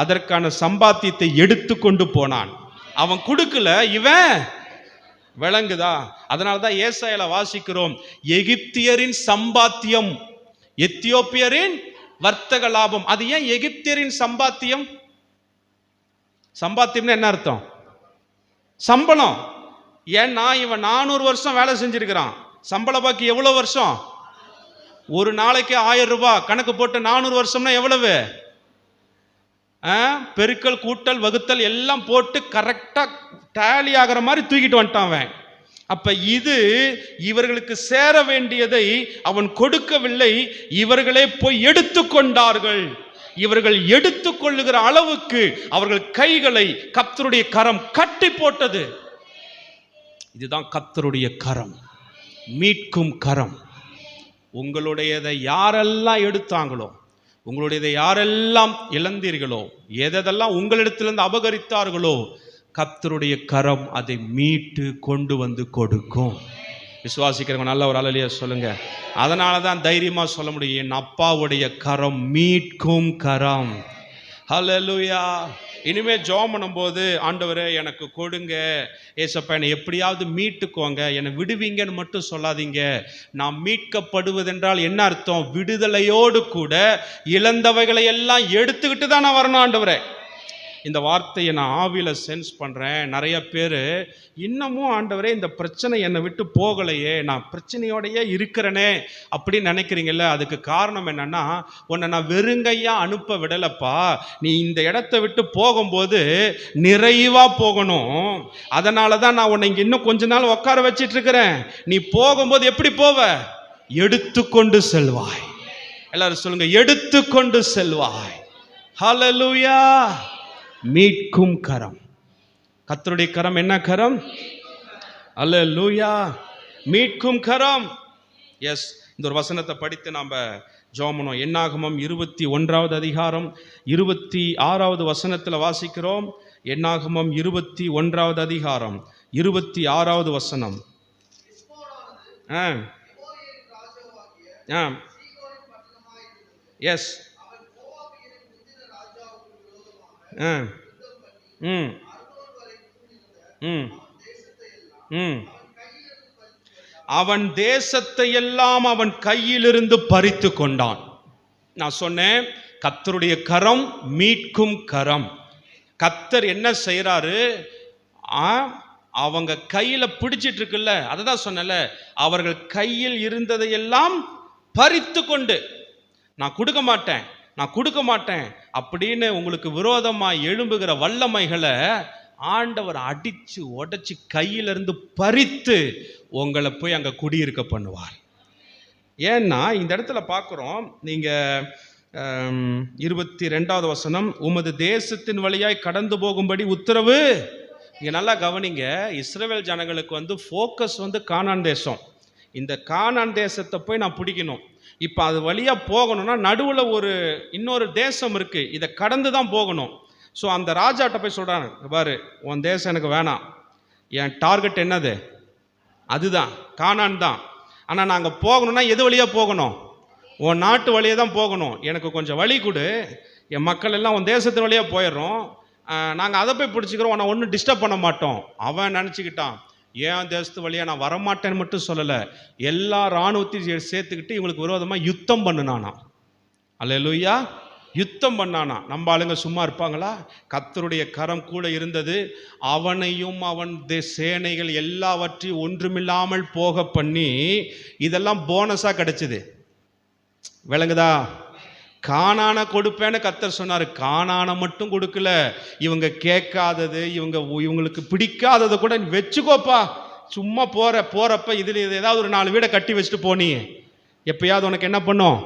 அதற்கான சம்பாத்தியத்தை எடுத்து கொண்டு போனான். அவன் கொடுக்கல, இவன். விளங்குதா? அதனால தான் ஏசாயால வாசிக்கிறோம், எகிப்தியரின் சம்பாத்தியம் எத்தியோப்பியரின் வர்த்தக லாபம். அது ஏன் எகிப்தியரின் சம்பாத்தியம்? சம்பாத்தியம்னு என்ன அர்த்தம்? சம்பளம். ஏன்னா இவன் 400 வருஷம் வேலை செஞ்சிருக்கிறான். சம்பள பாக்கி எவ்வளவு வருஷம்? ஒரு நாளைக்கு 1000 ரூபாய் கணக்கு போட்டு 400 வருஷம்னா எவ்வளவு? பெருக்கல் கூட்டல் வகுத்தல் எல்லாம் போட்டு கரெக்டா டேலி ஆகிற மாதிரி தூக்கிட்டு வந்துட்டான் அவன். அப்ப இது இவர்களுக்கு சேர வேண்டியதை அவன் கொடுக்கவில்லை, இவர்களே போய் எடுத்துக்கொண்டார்கள். இவர்கள் எடுத்துக்கொள்ளுகிற அளவுக்கு அவர்கள் கைகளை கர்த்தருடைய கரம் கட்டி போட்டது. இதுதான் கர்த்தருடைய கரம், மீட்கும் கரம். உங்களுடையதை யாரெல்லாம் எடுத்தாங்களோ, உங்களுடையதை யாரெல்லாம் இழந்தீர்களோ, எதெல்லாம் உங்களிடத்திலிருந்து அபகரித்தார்களோ, கர்த்தருடைய கரம் அதை மீட்டு கொண்டு வந்து கொடுக்கும். விசுவாசிக்கிறவங்க நல்ல ஒரு அல்லேலூயா சொல்லுங்க. அதனால தான் தைரியமா சொல்ல முடியும், என் அப்பாவுடைய கரம் மீட்கும் கரம். ஹல்லேலூயா. இனிமே ஜெபம் பண்ணும்போது, ஆண்டவரே எனக்கு கொடுங்க, ஏசப்பா என்னை எப்படியாவது மீட்டுக்கோங்க, என்னை விடுவீங்கன்னு மட்டும் சொல்லாதீங்க. நாம் மீட்கப்படுவதென்றால் என்ன அர்த்தம்? விடுதலையோடு கூட இழந்தவைகளை எல்லாம் எடுத்துக்கிட்டு தான் நான் வரணும் ஆண்டவரே. இந்த வார்த்தையை நான் ஆவியில் சென்ஸ் பண்ணுறேன். நிறைய பேர் இன்னமும் ஆண்டவரே இந்த பிரச்சனை என்னை விட்டு போகலையே, நான் பிரச்சனையோடையே இருக்கிறேனே அப்படின்னு நினைக்கிறீங்கல்ல. அதுக்கு காரணம் என்னன்னா, உன்னை நான் வெறுங்கையா அனுப்ப விடலப்பா. நீ இந்த இடத்த விட்டு போகும்போது நிறைவாக போகணும். அதனால தான் நான் உன்னை இங்கே இன்னும் கொஞ்ச நாள் உட்கார வச்சிட்டு இருக்கிறேன். நீ போகும்போது எப்படி போவ? எடுத்துக்கொண்டு செல்வாய். எல்லாரும் சொல்லுங்க, எடுத்துக்கொண்டு செல்வாய். ஹல்லேலூயா. மீட்கும் கரம். கர்த்தருடைய கரம் என்ன கரம்? அல்லேலூயா. மீட்கும் கரம். எஸ், இந்த ஒரு வசனத்தை படித்து நாம் ஜெபம் பண்ணுவோம். என்னாகமம் 21வது அதிகாரம் 26வது வசனத்தில் வாசிக்கிறோம். என்னாகமம் 21வது அதிகாரம் 26வது வசனம். எஸ். அவன் தேசத்தை எல்லாம் அவன் கையிலிருந்து பறித்து கொண்டான். நான் சொன்னேன், கர்த்தருடைய கரம் மீட்கும் கரம். கர்த்தர் என்ன செய்யறாரு? அவங்க கையில பிடிச்சிட்டு இருக்குல்ல, அதை தான் சொன்னல, அவர்கள் கையில் இருந்ததையெல்லாம் பறித்து கொண்டு, நான் கொடுக்க மாட்டேன், நான் கொடுக்க மாட்டேன் அப்படின்னு உங்களுக்கு விரோதமாக எழும்புகிற வல்லமைகளை ஆண்டவர் அடிச்சு உடைச்சு கையிலிருந்து பறித்து உங்களை போய் அங்கே குடியிருக்க பண்ணுவார். ஏன்னா இந்த இடத்துல பார்க்குறோம், நீங்கள் 22வது வசனம், உமது தேசத்தின் வழியாய் கடந்து போகும்படி உத்தரவு. இங்கே நல்லா கவனிங்க, இஸ்ரவேல் ஜனங்களுக்கு ஃபோக்கஸ் கானான் தேசம். இந்த கானான் தேசத்தை போய் நான் பிடிக்கணும். இப்போ அது வழியாக போகணும்னா நடுவில் இன்னொரு தேசம் இருக்குது, இதை கடந்து தான் போகணும். ஸோ அந்த ராஜாட்ட போய் சொல்கிறாங்க, பாரு உன் தேசம் எனக்கு வேணாம், என் டார்கெட் என்னது? அதுதான் கானான் தான். ஆனால் நாங்கள் போகணும்னா எது வழியாக போகணும்? உன் நாட்டு வழியாக தான் போகணும். எனக்கு கொஞ்சம் வழி கொடு, என் மக்கள் எல்லாம் உன் தேசத்து வழியாக போயிடுறோம், நாங்கள் அதை போய் பிடிச்சிக்கிறோம், உன்னை ஒன்றும் டிஸ்டர்ப் பண்ண மாட்டோம். அவன் நினச்சிக்கிட்டான், ஏன் தேசத்து வழியாக நான் வரமாட்டேன்னு மட்டும் சொல்லலை, எல்லா இராணுவத்தையும் சேர்த்துக்கிட்டு இவங்களுக்கு விரோதமாக யுத்தம் பண்ணுனானா. அல்லேலூயா. யுத்தம் பண்ணானா. நம்ம ஆளுங்க சும்மா இருப்பாங்களா? கர்த்தருடைய கரம் கூட இருந்தது. அவனையும் அவன் சேனைகள் எல்லாவற்றையும் ஒன்றுமில்லாமல் போக பண்ணி, இதெல்லாம் போனஸாக கிடைச்சிது. விளங்குதா? கானானை கொடுப்பேன்னு கர்த்தர் சொன்னார். கானானை மட்டும் கொடுக்கல, இவங்க கேட்காதது, இவங்களுக்கு பிடிக்காததை கூட வச்சுக்கோப்பா, சும்மா போறப்ப இதில் ஏதாவது ஒரு 4 வீடை கட்டி வச்சுட்டு போனி, எப்பயாவது உனக்கு என்ன பண்ணும்?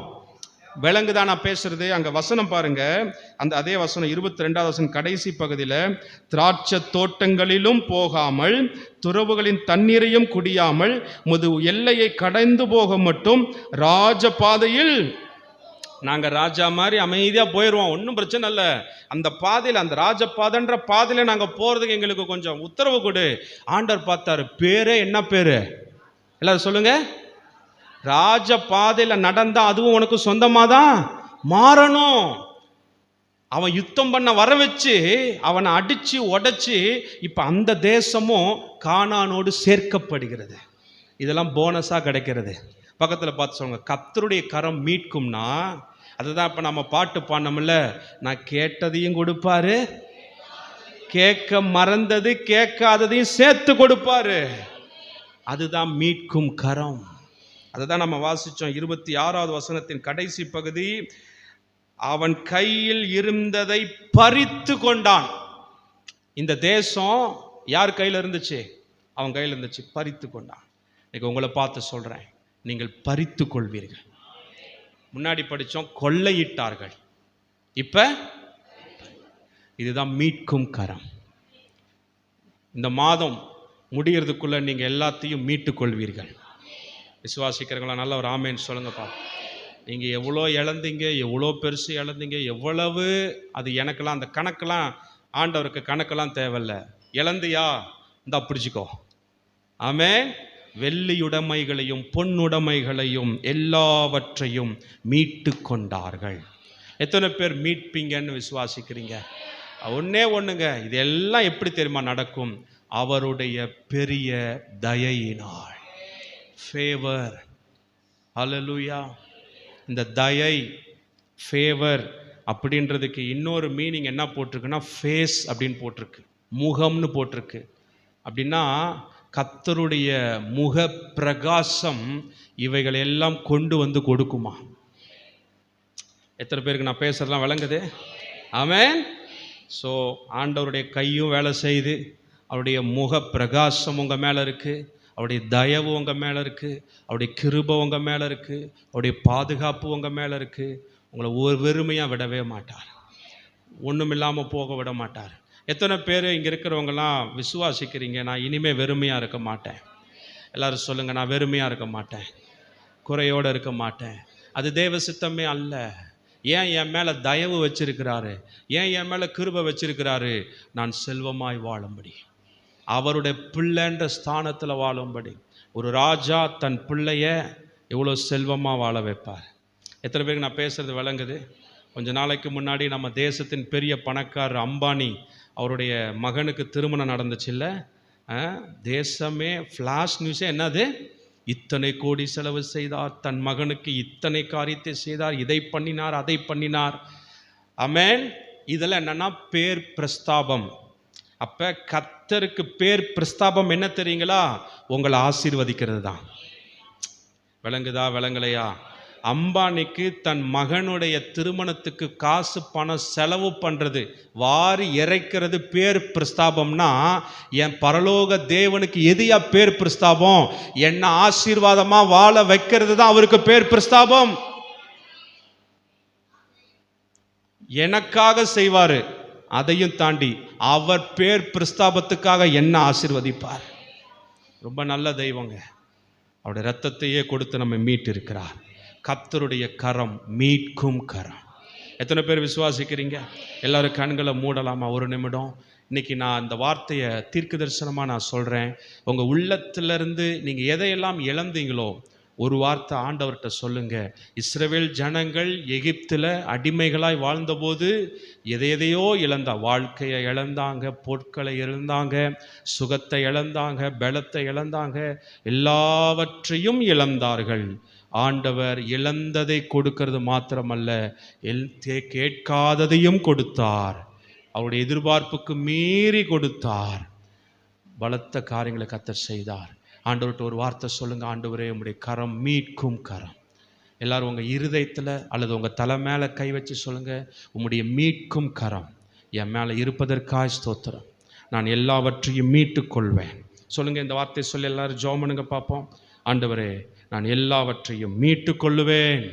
விலங்குதான் நான் பேசுறது. அங்க வசனம் பாருங்க, அந்த அதே வசனம் 22வது வசனம் கடைசி பகுதியில், திராட்சை தோட்டங்களிலும் போகாமல் துறவுகளின் தண்ணீரையும் குடியாமல் முது எல்லையை கடந்து போக மட்டும் ராஜபாதையில், நாங்கள் ராஜா மாதிரி அமைதியாக போயிடுவோம், ஒன்றும் பிரச்சனை இல்லை. அந்த பாதையில், அந்த ராஜபாதைன்ற பாதையில் நாங்கள் போகிறதுக்கு எங்களுக்கு கொஞ்சம் உத்தரவு கொடு. ஆண்டவர் பார்த்தாரு, பேரே என்ன பேரு? எல்லாரும் சொல்லுங்க. ராஜ பாதையில் நடந்தா அதுவும் உனக்கு சொந்தமாக தான் மாறணும். அவன் யுத்தம் பண்ண வர வச்சு அவனை அடித்து உடைச்சி இப்போ அந்த தேசமும் கானானோடு சேர்க்கப்படுகிறது. இதெல்லாம் போனஸாக கிடைக்கிறது. பக்கத்தில் பார்த்து சொல்லுங்க, கர்த்தருடைய கரம் மீட்கும்னா அதுதான். இப்போ நம்ம பாட்டு பாடணும்ல, நான் கேட்டதையும் கொடுப்பாரு, கேட்க மறந்தது கேட்காததையும் சேர்த்து கொடுப்பாரு. அதுதான் மீட்கும் கரம். அதை தான் நம்ம வாசித்தோம் 26வது வசனத்தின் கடைசி பகுதி. அவன் கையில் இருந்ததை பறித்து கொண்டான். இந்த தேசம் யார் கையில் இருந்துச்சு? அவன் கையில் இருந்துச்சு, பறித்து கொண்டான். இன்னைக்கு உங்களை பார்த்து சொல்கிறேன், நீங்கள் பறித்து கொள்வீர்கள். முன்னாடி படித்தோம் கொள்ளையிட்டார்கள், இப்போ இதுதான் மீட்கும் கரம். இந்த மாதம் முடிகிறதுக்குள்ள நீங்கள் எல்லாத்தையும் மீட்டு கொள்வீர்கள். விசுவாசிக்கிறவங்களா நல்ல ஒரு ஆமேன்னு சொல்லுங்கப்பா. நீங்கள் எவ்வளோ இழந்தீங்க, எவ்வளோ பெருசு இழந்தீங்க, எவ்வளவு, அது எனக்கெல்லாம் அந்த கணக்கெல்லாம், ஆண்டவருக்கு கணக்கெல்லாம் தேவையில்ல. இழந்தியா, இந்தா பிடிச்சிக்கோ. ஆமென். வெள்ளியுடைமைகளையும் பொன்னுடைமைகளையும் எல்லாவற்றையும் மீட்டு கொண்டார்கள். எத்தனை பேர் மீட்பீங்கன்னு விசுவாசிக்கிறீங்க? ஒண்ணே ஒண்ணுங்க, இதெல்லாம் எப்படி தெரியுமா நடக்கும்? அவருடைய பெரிய தயையினால். ஃபேவர். ஹல்லேலூயா. இந்த தயை, ஃபேவர் அப்படின்றதுக்கு இன்னொரு மீனிங் என்ன போட்டிருக்குன்னா, ஃபேஸ் அப்படின்னு போட்டிருக்கு, முகம்னு போட்டிருக்கு. அப்படின்னா கர்த்தருடைய முக பிரகாசம் இவைகள் எல்லாம் கொண்டு வந்து கொடுக்குமா? எத்தனை பேருக்கு நான் பேசுறதெல்லாம் விளங்குது? ஆமென். ஸோ ஆண்டவருடைய கையும் வேலை செய்யுது, அவருடைய முக பிரகாசம் உங்கள் மேலே இருக்குது, அவருடைய தயவு உங்கள் மேலே இருக்குது, அவருடைய கிருபை உங்கள் மேலே இருக்குது, அவருடைய பாதுகாப்பு உங்கள் மேலே இருக்குது. உங்களை ஒரு வெறுமையாக விடவே மாட்டார், ஒன்றும் இல்லாமல் போக விட மாட்டார். எத்தனை பேர் இங்கே இருக்கிறவங்கலாம் விசுவாசிக்கிறீங்க, நான் இனிமேல் வெறுமையாக இருக்க மாட்டேன்? எல்லோரும் சொல்லுங்கள், நான் வெறுமையாக இருக்க மாட்டேன், குறையோடு இருக்க மாட்டேன். அது தேவ சித்தமே அல்ல. ஏன் என் மேலே தயவு வச்சிருக்கிறாரு, ஏன் என் மேலே கிருபை வச்சிருக்கிறாரு? நான் செல்வமாய் வாழும்படி, அவருடைய பிள்ளைன்ற ஸ்தானத்தில் வாழும்படி. ஒரு ராஜா தன் பிள்ளைய எவ்வளோ செல்வமாக வாழ வைப்பார். எத்தனை பேருக்கு நான் பேசுகிறது விளங்குது? கொஞ்ச நாளைக்கு முன்னாடி நம்ம தேசத்தின் பெரிய பணக்காரர் அம்பானி, அவருடைய மகனுக்கு திருமணம் நடந்துச்சுல்ல, தேசமே ஃப்ளாஷ் நியூஸே என்னது, இத்தனை கோடி செலவு செய்தார், தன் மகனுக்கு இத்தனை காரியத்தை செய்தார், இதை பண்ணினார், அதை பண்ணினார். ஆமென். இதெல்லாம் என்னன்னா பேர் பிரஸ்தாபம். அப்போ கர்த்தருக்கு பேர் பிரஸ்தாபம் என்ன தெரியுங்களா? உங்களை ஆசீர்வதிக்கிறது தான். விளங்குதா விளங்கலையா? அம்பானிக்கு தன் மகனுடைய திருமணத்துக்கு காசு பணம் செலவு பண்ணுறது, வாரி இறைக்கிறது பேர் பிரஸ்தாபம்னா, என் பரலோக தேவனுக்கு எதியா பேர் பிரஸ்தாபம்? என்ன ஆசீர்வாதமாக வாழ வைக்கிறது தான் அவருக்கு பேர் பிரஸ்தாபம். எனக்காக செய்வார், அதையும் தாண்டி அவர் பேர் பிரஸ்தாபத்துக்காக என்ன ஆசீர்வதிப்பார். ரொம்ப நல்ல தெய்வங்க. அவருடைய இரத்தத்தையே கொடுத்து நம்ம மீட்டு இருக்கிறார். கர்த்தருடைய கரம் மீட்கும் கரம். எத்தனை பேர் விசுவாசிக்கிறீங்க? எல்லாரும் கண்களை மூடலாமா ஒரு நிமிடம்? இன்னைக்கு நான் இந்த வார்த்தையை தீர்க்க தரிசனமாக நான் சொல்கிறேன். உங்கள் உள்ளத்திலிருந்து நீங்கள் எதையெல்லாம் இழந்தீங்களோ ஒரு வார்த்தை ஆண்டவர்கிட்ட சொல்லுங்க. இஸ்ரவேல் ஜனங்கள் எகிப்தில் அடிமைகளாய் வாழ்ந்தபோது எதையோ இழந்தா, வாழ்க்கையை இழந்தாங்க, பொருட்களை இழந்தாங்க, சுகத்தை இழந்தாங்க, பலத்தை இழந்தாங்க, எல்லாவற்றையும் இழந்தார்கள். ஆண்டவர் இழந்ததை கொடுக்கிறது மாத்திரமல்ல, கேட்காததையும் கொடுத்தார். அவருடைய எதிர்பார்ப்புக்கு மீறி கொடுத்தார். பலத்த காரியங்களை கர்த்தர் செய்தார். ஆண்டவர்கிட்ட ஒரு வார்த்தை சொல்லுங்க, ஆண்டவரே உம்முடைய கரம் மீட்கும் கரம். எல்லாரும் உங்கள் இருதயத்தில் அல்லது உங்கள் தலை மேலே கை வச்சு சொல்லுங்க, உம்முடைய மீட்கும் கரம் என் மேலே இருப்பதற்காய் ஸ்தோத்திரம், நான் எல்லாவற்றையும் மீட்டு கொள்வேன். சொல்லுங்க இந்த வார்த்தையை சொல்லி எல்லாரும் ஜெபம் பண்ணுங்க பார்ப்போம். ஆண்டவரே நான் எல்லாவற்றையும் மீட்டு கொள்ளுவேன்.